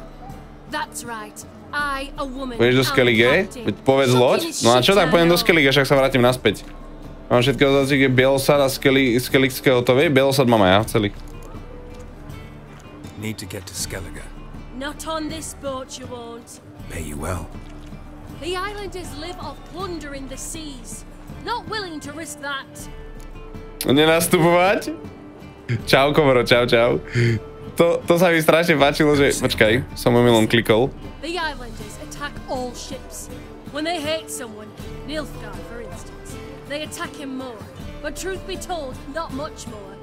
That's right. I, a woman. Pôjdeš do Skellige? Povedz loď? No a čo, tak pôjdem do Skellige, však sa vrátim naspäť. Mám všetky otáciky, Bielosad a Skelligské hotové. Bielosad mám aj ja, celý. Need to get to Skellige. Not on this boat you won't. Pay you well. The islanders live off plunder in the seas. Not willing to risk that. Nenastupovať? Čau, Komoro, čau, čau. To sa mi strašne páčilo, že... Počkaj, som omylom klikol. The islanders attack all ships. When they hate someone, Nilfgaard for instance, they attack him more. But truth be told, not much more.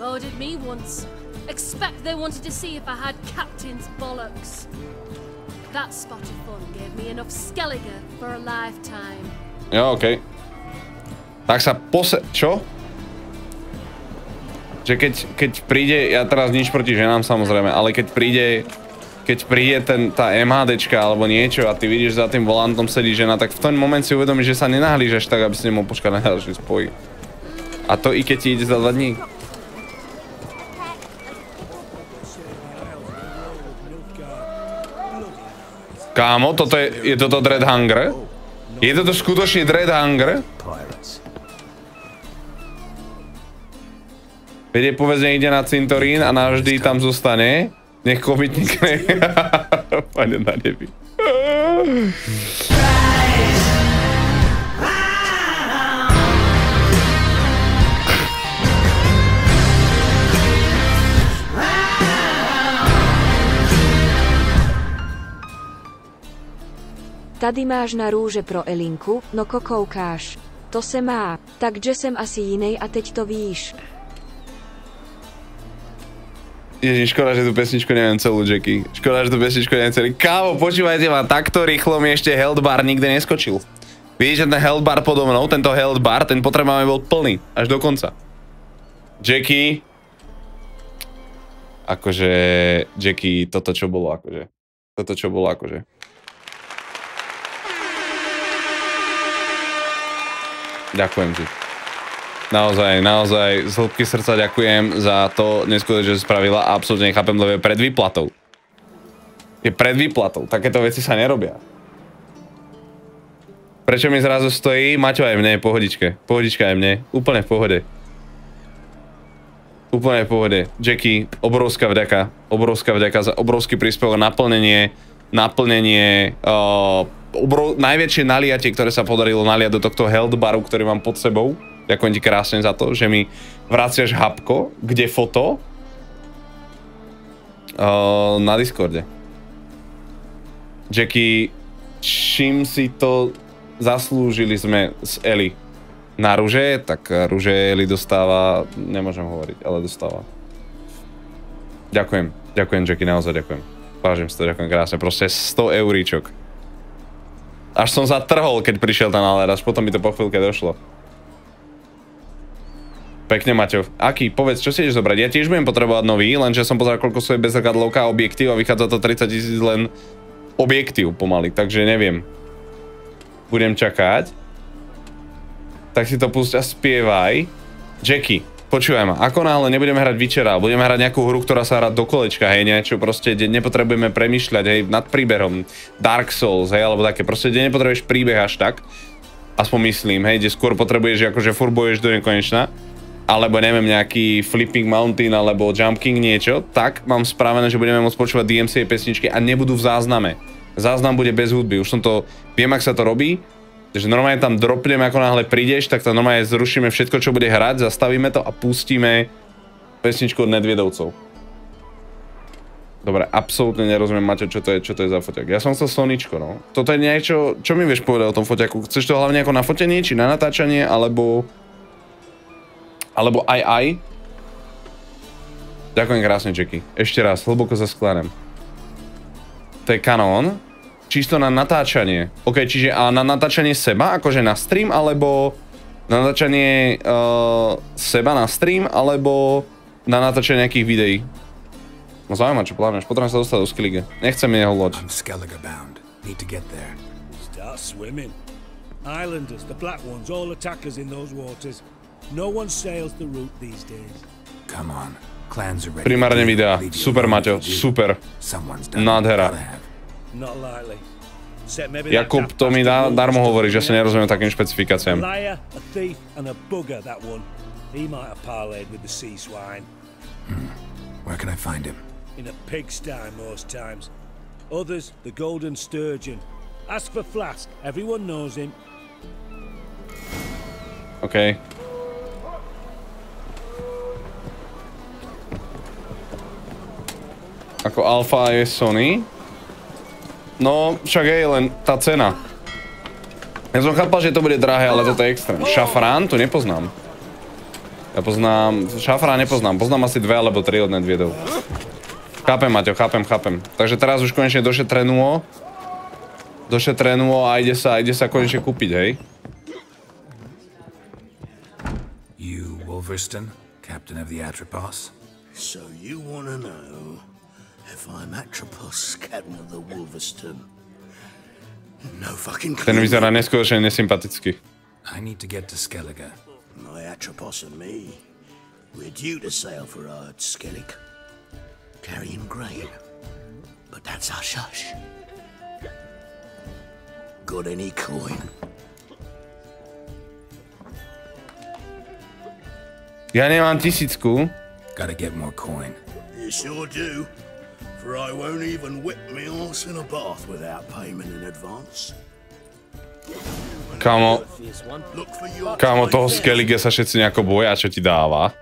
Loaded me once. Expect they wanted to see if I had captain's bollocks. That spot of fun gave me enough Skellige for a lifetime. Jo, okej. Tak sa Čo? Že keď príde, ja teraz nič proti ženám samozrejme, ale keď príde tá MHDčka alebo niečo a ty vidíš, za tým volantom sedí žena, tak v tom moment si uvedomíš, že sa nenahlížaš tak, aby si nemohol počkať na ďalší spoj. A to i keď ti ide za 2 dní. Kámo, je toto Dread Hunger? Je toto skutočne Dread Hunger? Veď povedzme ide na cintorín a navždy tam zostane. Nech komitník Pane na nebi. Tady máš na růže pro Elinku, no kokoukáš. To se má, takže jsem asi jinej a teď to víš. Ježiš, škoda, že tú pesničku neviem celú, Jackie. Škoda, že tú pesničku neviem celý. Kámo, počúvajte ma, takto rýchlo mi ešte health bar nikde neskočil. Vidíte ten health bar podo mnou, tento health bar, ten potrebujeme bol plný, až do konca. Jackie. Akože, Jackie, toto čo bolo akože. Ďakujem ti. Naozaj, z hĺbky srdca ďakujem za to neskutočne, že spravila a absolútne nechápem, lebo je pred výplatou. Je pred výplatou, takéto veci sa nerobia. Prečo mi zrazu stojí? Maťo aj mne, pohodičke. Pohodička aj mne, úplne v pohode. Úplne v pohode. Jackie, obrovská vďaka za obrovský príspevok, naplnenie, najväčšie naliatie, ktoré sa podarilo naliať do tohto health baru, ktorý mám pod sebou. Ďakujem ti krásne za to, že mi vraciaš hapko, kde foto? Na Discorde. Jackie, čím si to zaslúžili sme z Eli? Na ruže? Tak ruže Eli dostáva, nemôžem hovoriť, ale dostáva. Ďakujem, Jackie, naozaj ďakujem. Vážim si to, ďakujem krásne, proste 100 euríčok. Až som zatrhol, keď prišiel ten aler, až potom mi to po chvíľke došlo. Pekne, Maťo. Aký? Povedz, čo si ideš zobrať? Ja tiež budem potrebovať nový, lenže som pozeral, koľko sú bez zrkadlovka a objektív a vychádza to 30 000 len objektív pomaly, takže neviem. Budem čakať. Tak si to pusť a spievaj. Jackie, počúvaj ma, ako náhle nebudeme hrať Witchera, budeme hrať nejakú hru, ktorá sa hrá do kolečka, hej, niečo proste, kde nepotrebujeme premýšľať, hej, nad príbehom, Dark Souls, hej, alebo také, proste, kde nepotrebuješ príbeh až tak, aspoň myslím, hej, kde skôr potrebuješ, akože furt bojuješ do nekonečna, alebo neviem, nejaký Flipping Mountain, alebo Jump King niečo, tak mám spravené, že budeme môcť počúvať DMCA pesničky a nebudú v zázname. Záznam bude bez hudby, už som to, viem, ak sa to robí, že normálne tam dropneme, ako náhle prídeš, tak tam normálne zrušíme všetko, čo bude hrať, zastavíme to a pustíme pesničku od Nedviedovcov. Dobre, absolútne nerozumiem, Maťo, čo to je za foťak. Ja som chcel Soničko, no. Toto je niečo, čo mi vieš povedať o tom foťaku? Chceš to hlavne ako na fotenie, či na natáčanie, alebo aj. Ďakujem krásne, Jackie. Ešte raz, hlboko sa skláňam. To je Canon. Čisto na natáčanie. OK, čiže a na natáčanie seba, akože na stream, alebo na natáčanie seba na stream, alebo na natáčanie nejakých videí. No zaujímavé, čo plánuješ. Potrebujem sa dostať do Skellige. Nechcem jeho loď. Islanders, the black ones, all attackers in those waters. No one sails the route these days. Come on. Clans are ready. Primárne videa. Super, Maťo. Super. Nádhera. Not likely. Jakub to mi darmo hovorí, že sa nerozumiem takým špecifikáciám. Liar, a thief, and a bugger, that one. He might have parlayed with the sea swine. Where can I find him? In a pigsty most times. Others, the golden sturgeon. Ask for Flask. Everyone knows him. OK. Ako alfa je Sony. No, však je len tá cena. Ja som chápal, že to bude drahé, ale toto je extrém. Šafrán? To nepoznám. Ja poznám... Šafrán nepoznám. Poznám asi 2 alebo 3 od nedviedov. Chápem, Maťo, chápem. Takže teraz už konečne došetrenuo a ide sa konečne kúpiť, hej? You, Wolverston, captain of the Atropos? So you want to know if I'm Atropos, captain of the Wolverston? No fucking clue. Ten vyzerá neskutočne nesympaticky. I need to get to Skellige. My Atropos and me, we're due to sail for our Skellig, carrying grain. But that's hush-hush. Got any coin? Ja nemám 1000. Gotta get more coin. You sure do. For I won't even whip me horse in a bath without payment in advance. Kámo, toho Skellige sa všetci nejako boja, čo ti dáva.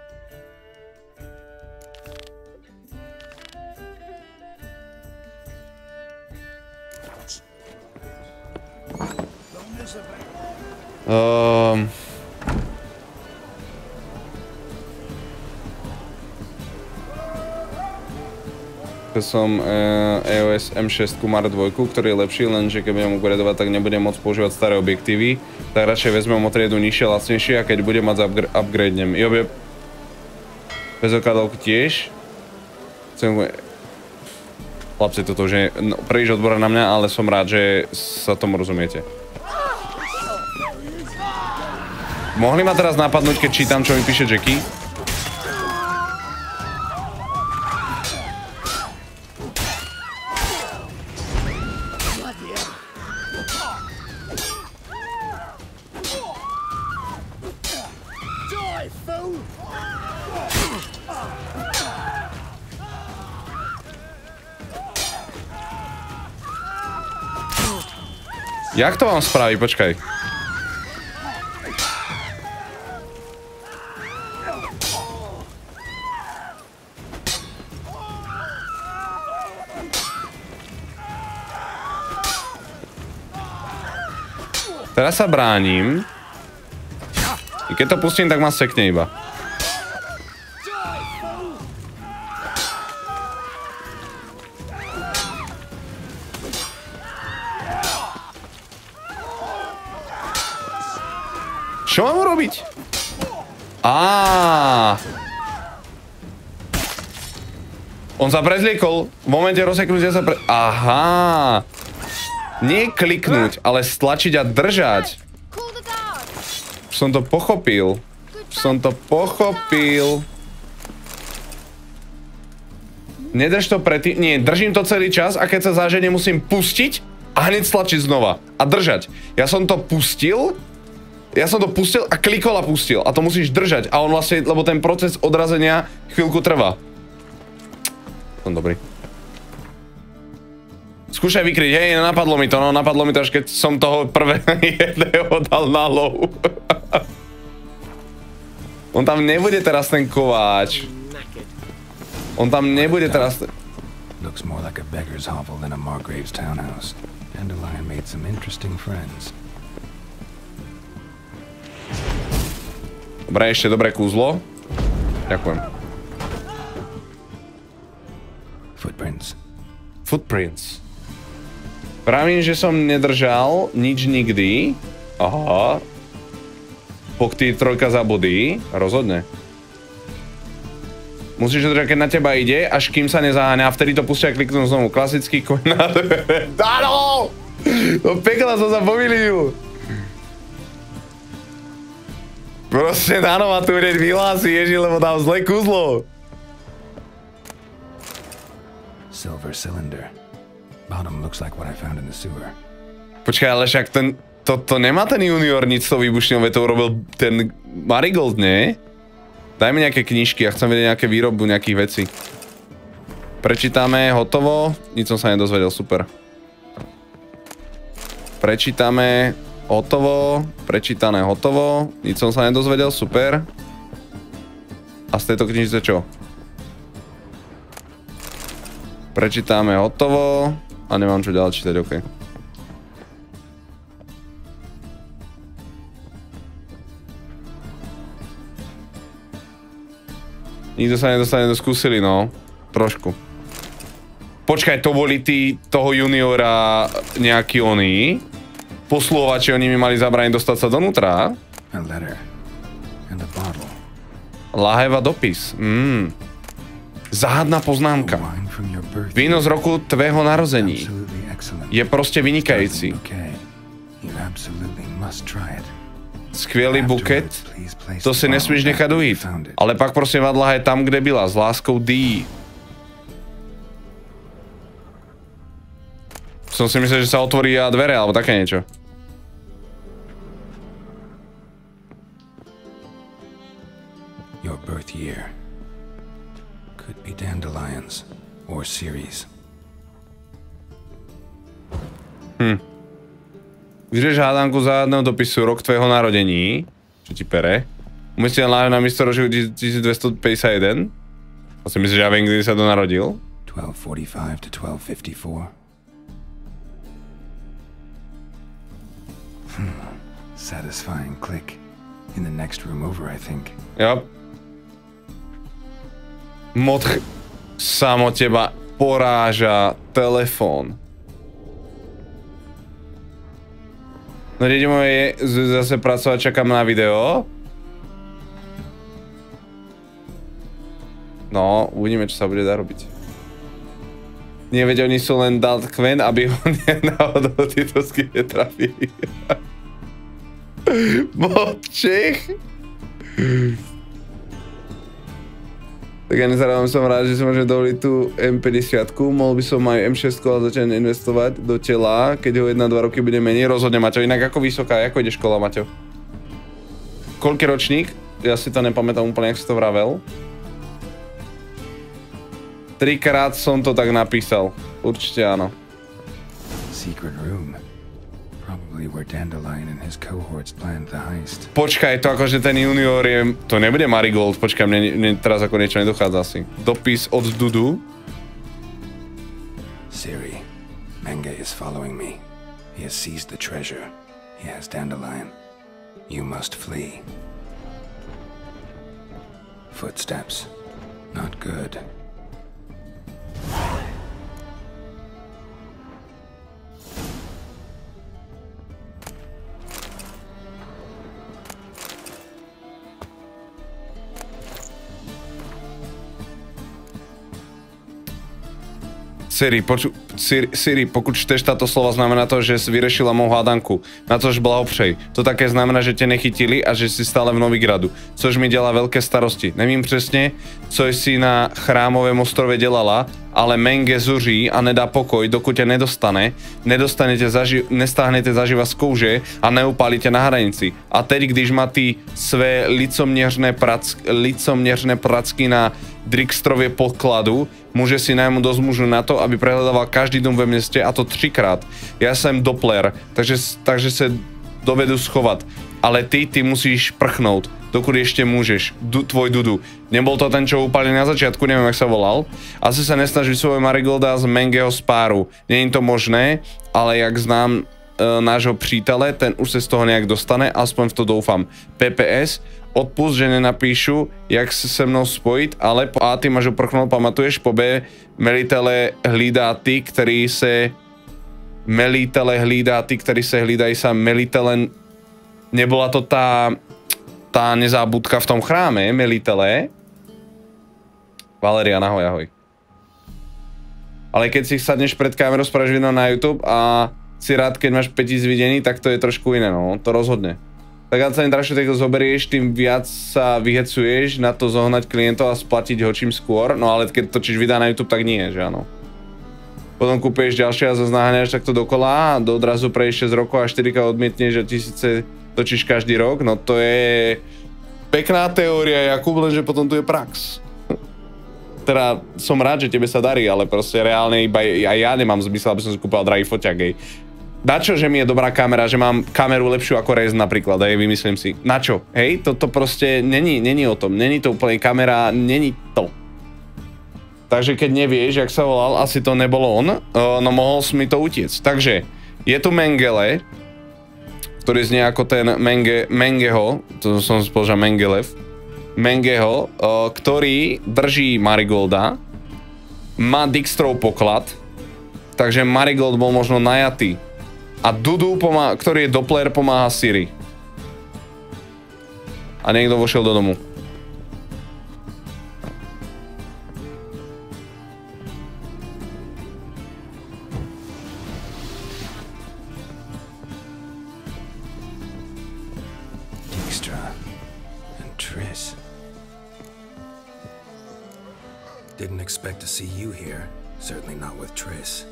Som EOS M6 Mark II, ktorý je lepší, lenže keď budem upgradovať, tak nebudem môcť používať staré objektívy, tak radšej vezmem o triedu nižšie, lacnejšie a keď budem mať upgradenem. Jo, bez okladovky tiež. Chlapci, toto už je príliš odborné na mňa, ale som rád, že sa tomu rozumiete. Mohli ma teraz napadnúť, keď čítam, čo mi píše Jackie? Jak to vám spraví? Počkaj. Teraz sa bránim. I keď to pustím, tak ma sekne iba. Čo mám urobiť? On sa prezliekol. V momente rozseknutia sa Aha. Nie kliknúť, ale stlačiť a držať. Som to pochopil. Nedrž to predtým. Nie, držím to celý čas a keď sa záženie musím pustiť a hneď stlačiť znova. A držať. Ja som to pustil a klikol a pustil. A to musíš držať. A on vlastne, lebo ten proces odrazenia chvíľku trvá. Som dobrý. Skúšaj vykryť, hej, napadlo mi to, až keď som toho prvé jedného dal na low. On tam nebude teraz ten kováč. Looks more like a beggar's hovel than a Margrave's townhouse. Dandelion made some interesting friends. Dobre, ešte dobré kúzlo. Ďakujem. Footprints. Pravím, že som nedržal nič nikdy. Aha. Pokty trojka zabudí. Rozhodne. Musíš to držať, keď na teba ide, až kým sa nezaháňa. A vtedy to pustia a kliknú znovu. Klasický koň na dvere. Áno! No pekla som sa pomýlil. Proste na novatúre vyhlási, ježi, lebo dám zlé kúzlo. Silver cylinder. Bottom looks like what I found in the sewer. Počkaj, ale však to nemá ten junior nic to výbušňové, to urobil ten Marigold, nie? Daj mi nejaké knižky, ja chcem vedieť nejaké výrobu, nejakých vecí. Prečítame, hotovo. Nic som sa nedozvedel, super. Prečítame, hotovo. Prečítané, hotovo. Nic som sa nedozvedel, super. A z tejto knižce čo? Prečítame, hotovo. A nemám čo ďalej čítať, okej. Nikto sa nedostane do skúsili, no. Trošku. Počkaj, to boli tí toho juniora nejakí oni. Posluhovači, oni mi mali zabrániť dostať sa donútra. Laheva dopis. Záhadná poznámka. Víno z roku tvého narození. Je proste vynikajúci. Skvělý buket, to si nesmíš nechat ujít. Ale pak prosím vadla je tam, kde byla, s láskou D. Som si myslel, že sa otvorí a dvere, alebo také niečo. Your birth year. Could be dandelions or series. Vyřeš hádanku záhadného dopisu, rok tvého narodení. Čo ti pere? Umyslel láhev na místo rožího 1251. A si myslíš, že ja viem, kdy sa to narodil? 1245 to 1254. Satisfying click. In the next room over, I think. Yep. Modch samo teba poráža telefón. No deti moje, zase pracovať, čakám na video. No, uvidíme, čo sa bude dať robiť. Nie, veď oni sú len dal kven, aby ho náhodou tieto skyne trafili. Čech. Tak ja nezarávam, som rád, že si môžem dovoliť tú M50. Mohol by som aj M6 a začať investovať do tela, keď ho 1-2 roky bude menej. Rozhodne, Maťo. Inak ako vysoká, ako ide škola, Maťo? Koľký ročník? Ja si to nepamätám úplne, jak si to vravel. 3-krát som to tak napísal. Určite áno. Secret room. Probably where Dandelion and his cohorts planned the heist. Počkaj, to akože ten junior je... To nebude Marigold, počkaj, mne teraz ako niečo nedochádza asi. Dopis od Dudu. Siri, Menge is following me. He has seized the treasure. He has Dandelion. You must flee. Footsteps. Not good. Siri, pokud čteš táto slova, znamená to, že si vyřešila mou hádanku. Na což blahopřej. To také znamená, že tě nechytili a že si stále v Novigradu. Což mi dělá velké starosti. Nevím přesně, co jsi na chrámovém ostrově dělala, ale Menge zuří a nedá pokoj, dokud tě nedostane. Nestáhnete zaživa z kouže a neupálí tě na hranici. A teď, když má ty své licoměřné pracky na Drixtrově podkladu, může si najmu dosť mužu na to, aby prehľadával každý dom ve městě, a to 3krát. Ja jsem Doppler, takže se dovedu schovat. Ale ty musíš prchnout, dokud ešte môžeš. Tvoj Dudu. Nebol to ten, čo úplne na začiatku, neviem, jak sa volal. Asi sa nesnaží svojho Marigolda z Mengeho spáru. Nie je to možné, ale jak znám nášho přítele, ten už se z toho nejak dostane, aspoň v to doufám. PPS, odpust, že nenapíšu, jak se mnou spojit, ale po A ty máš uprchnout, pamatuješ, po B melitele hlídá ty, který se hlídají sa melitele. Nebola to tá nezábudka v tom chráme, melitele. Valeria, ahoj, ahoj. Ale keď si sadneš pred kamerou, spravíš video na YouTube a si rád, keď máš 5000 videní, tak to je trošku iné, no, to rozhodne. tak sa dražšie tak zoberieš, tým viac sa vyhecuješ na to zohnať klientov a splatiť ho čím skôr, no ale keď točíš videa na YouTube, tak nie, že áno. Potom kúpeš ďalšie a zase naháňaš takto dokola a odrazu prejdeš 6 rokov a 4 odmietneš a 1000 točíš každý rok, no to je pekná teória, Jakub, lenže potom tu je prax. Teda som rád, že tebe sa darí, ale proste reálne iba aj ja nemám zmysel, aby som si kúpal drahý foťak, hej. Na čo, že mi je dobrá kamera, že mám kameru lepšiu ako Rez napríklad, hej, vymyslím si. Na čo? Hej, toto proste není o tom, není to úplne kamera, není to. Takže keď nevieš, jak sa volal, asi to nebolo on, no mohol si mi to utiecť. Takže je tu Mengele, ktorý znie ako ten Mengeho, to som spoločal Mengelev, Mengeho, ktorý drží Marigolda, má Dijkstrov poklad, takže Marigold bol možno najatý. A Dudu, ktorý je Doppler, pomáha Siri. A niekto vošiel do domu. Dijkstra and Triss. Didn't expect to see you here. Certainly not with Triss.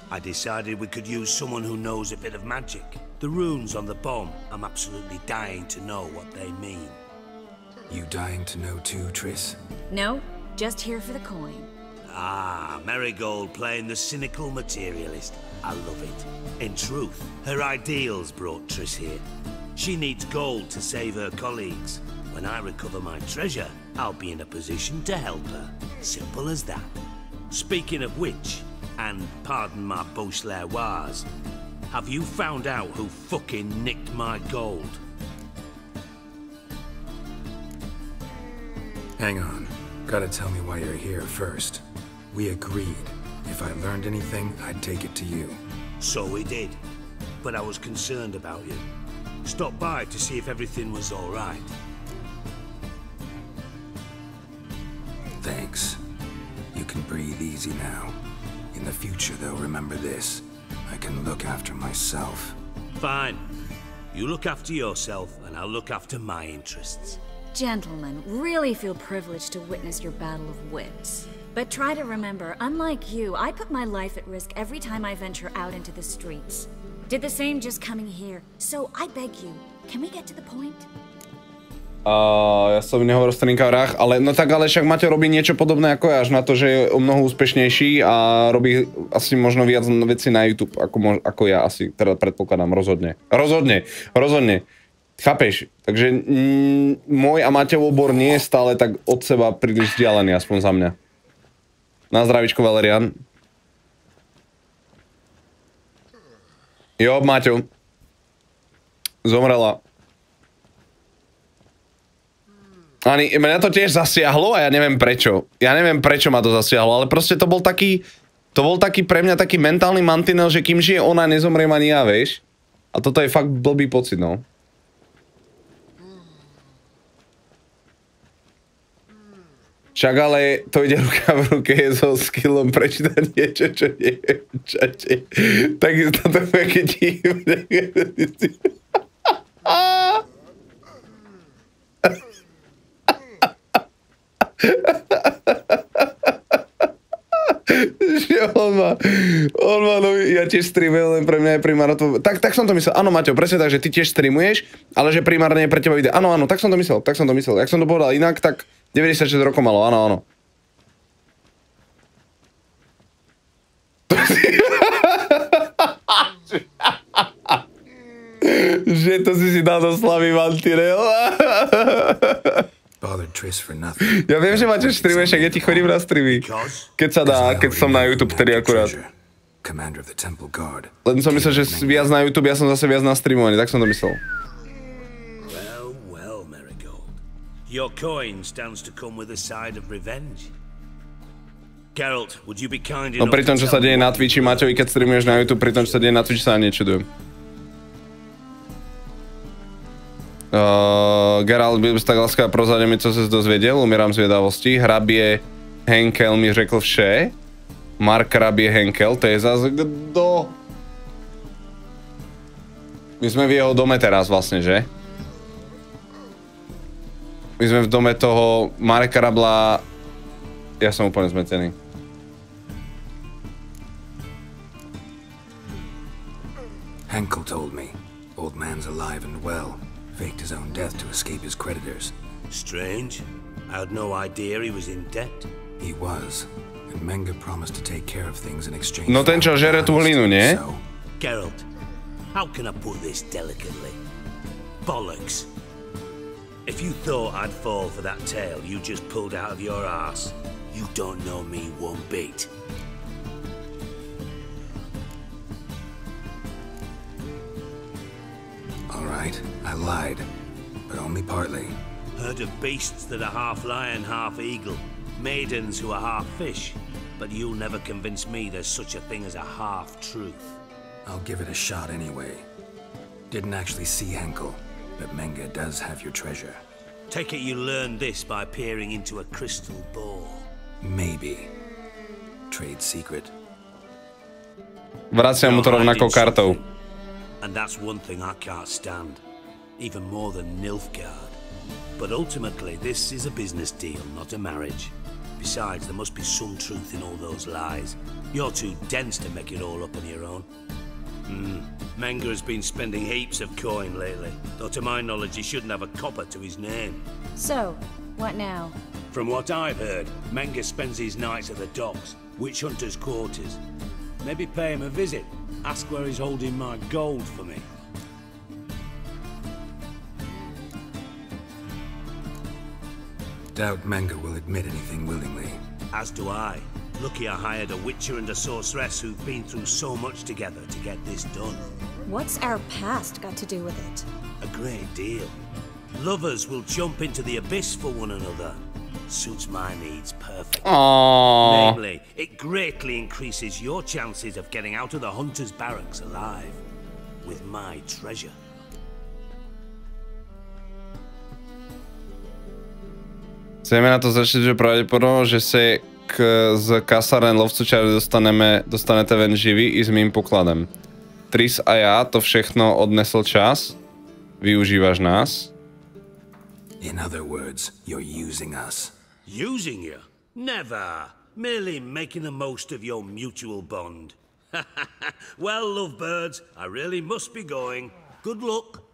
I decided we could use someone who knows a bit of magic. The runes on the bomb, I'm absolutely dying to know what they mean. You dying to know too, Triss? No, just here for the coin. Ah, Marigold playing the cynical materialist. I love it. In truth, her ideals brought Triss here. She needs gold to save her colleagues. When I recover my treasure, I'll be in a position to help her. Simple as that. Speaking of which, and pardon my Beauclervois, have you found out who fucking nicked my gold? Hang on. Gotta tell me why you're here first. We agreed. If I learned anything, I'd take it to you. So we did. But I was concerned about you. Stopped by to see if everything was all right. Thanks. You can breathe easy now. In the future, though, remember this. I can look after myself. Fine. You look after yourself, and I'll look after my interests. Gentlemen, really feel privileged to witness your battle of wits. But try to remember, unlike you, I put my life at risk every time I venture out into the streets. Did the same just coming here. So I beg you, can we get to the point? Ja som nehovoril o streamkárach, ale no tak ale však Maťo robí niečo podobné ako ja, až na to, že je o mnoho úspešnejší a robí asi možno viac vecí na YouTube ako ja asi, teda predpokladám, rozhodne. Chápeš? Takže môj a Maťov obor nie je stále tak od seba príliš vzdialený, aspoň za mňa. Na zdravíčko, Valerian. Jo, Maťo. Zomrela. Ani, mňa to tiež zasiahlo a ja neviem prečo. Ja neviem prečo ma to zasiahlo, ale proste to bol taký pre mňa taký mentálny mantinel, že kým žije ona, nezomriem ani ja, vieš. A toto je fakt blbý pocit, no. Však ale to ide ruka v ruke so skillom prečítať niečo, čo neviem v čate. Takisto to je keď on má nový, ja tiež streamujem, len pre mňa je primárne to, tak som to myslel, áno Maťo, presne tak, že ty tiež streamuješ, ale že primárne je pre teba video, áno, tak som to myslel, jak som to povedal inak, tak 96 rokov malo, áno. Že to si dal do slavy Mantirel. Ja viem, že Maťo streamuješ, ak ja ti chodím na streamy. Keď sa dá, keď som na YouTube, tedy akurát. Len som myslel, že viac na YouTube, ja som zase viac na streamovaní, tak som to myslel. Well, Marigold. Your coin stands to come with a side of revenge. Geralt, would you be kind enough? No pri tom, čo sa deje na Twitchi, Maťovi, keď streamuješ na YouTube, pri tom, čo sa deje na Twitchi, sa nečudujem. Geralt by tak láska prozradil mi, co ses dozvěděl, umírám zvědavosti. Hrabě Henkel mi řekl vše. Mark Hrabě Henkel, to je zase kdo? My jsme v jeho dome teraz vlastně, že? My sme v dome toho Mareka Rabla. Ja som úplne zmetený. Henkel told me. Old man's alive and well. Faked his own death to escape his creditors. Strange. I had no idea he was in debt. He was. And Menga promised to take care of things in exchange. No ten, čo žere tú hlinu, nie? Geralt, how can I put this delicately? Bollocks. If you thought I'd fall for that tale you just pulled out of your arse, you don't know me one bit. Alright, I lied. But only partly. Heard of beasts that are half lion, half eagle. Maidens who are half fish. But you'll never convince me there's such a thing as a half-truth. I'll give it a shot anyway. Didn't actually see Henkel, but Menga does have your treasure. Take it you learned this by peering into a crystal ball. Maybe. Trade secret. Vraciam mu to rovnakou kartou. And that's one thing I can't stand. Even more than Nilfgaard. But ultimately, this is a business deal, not a marriage. Besides, there must be some truth in all those lies. You're too dense to make it all up on your own. Menga has been spending heaps of coin lately, though to my knowledge he shouldn't have a copper to his name. So, what now? From what I've heard, Menga spends his nights at the docks, witch hunters' quarters. Maybe pay him a visit, ask where he's holding my gold for me. Doubt Menga will admit anything willingly. As do I. Lucky I hired a witcher and a sorceress who've been through so much together to get this done. What's our past got to do with it? A great deal. Lovers will jump into the abyss for one another. Suits my needs perfectly. Aww. Namely, it greatly increases your chances of getting out of the hunter's barracks alive. With my treasure. Chceme na to začít, že pravděpodobně, že si z kasáren lovců čaru dostanete ven živý i s mým pokladem. Tris a já to všechno odnesl čas. Využíváš nás. In other words, you're using us. Using you? Never. Merely making the most of your mutual bond. Well, lovebirds, I really must be going. Good luck.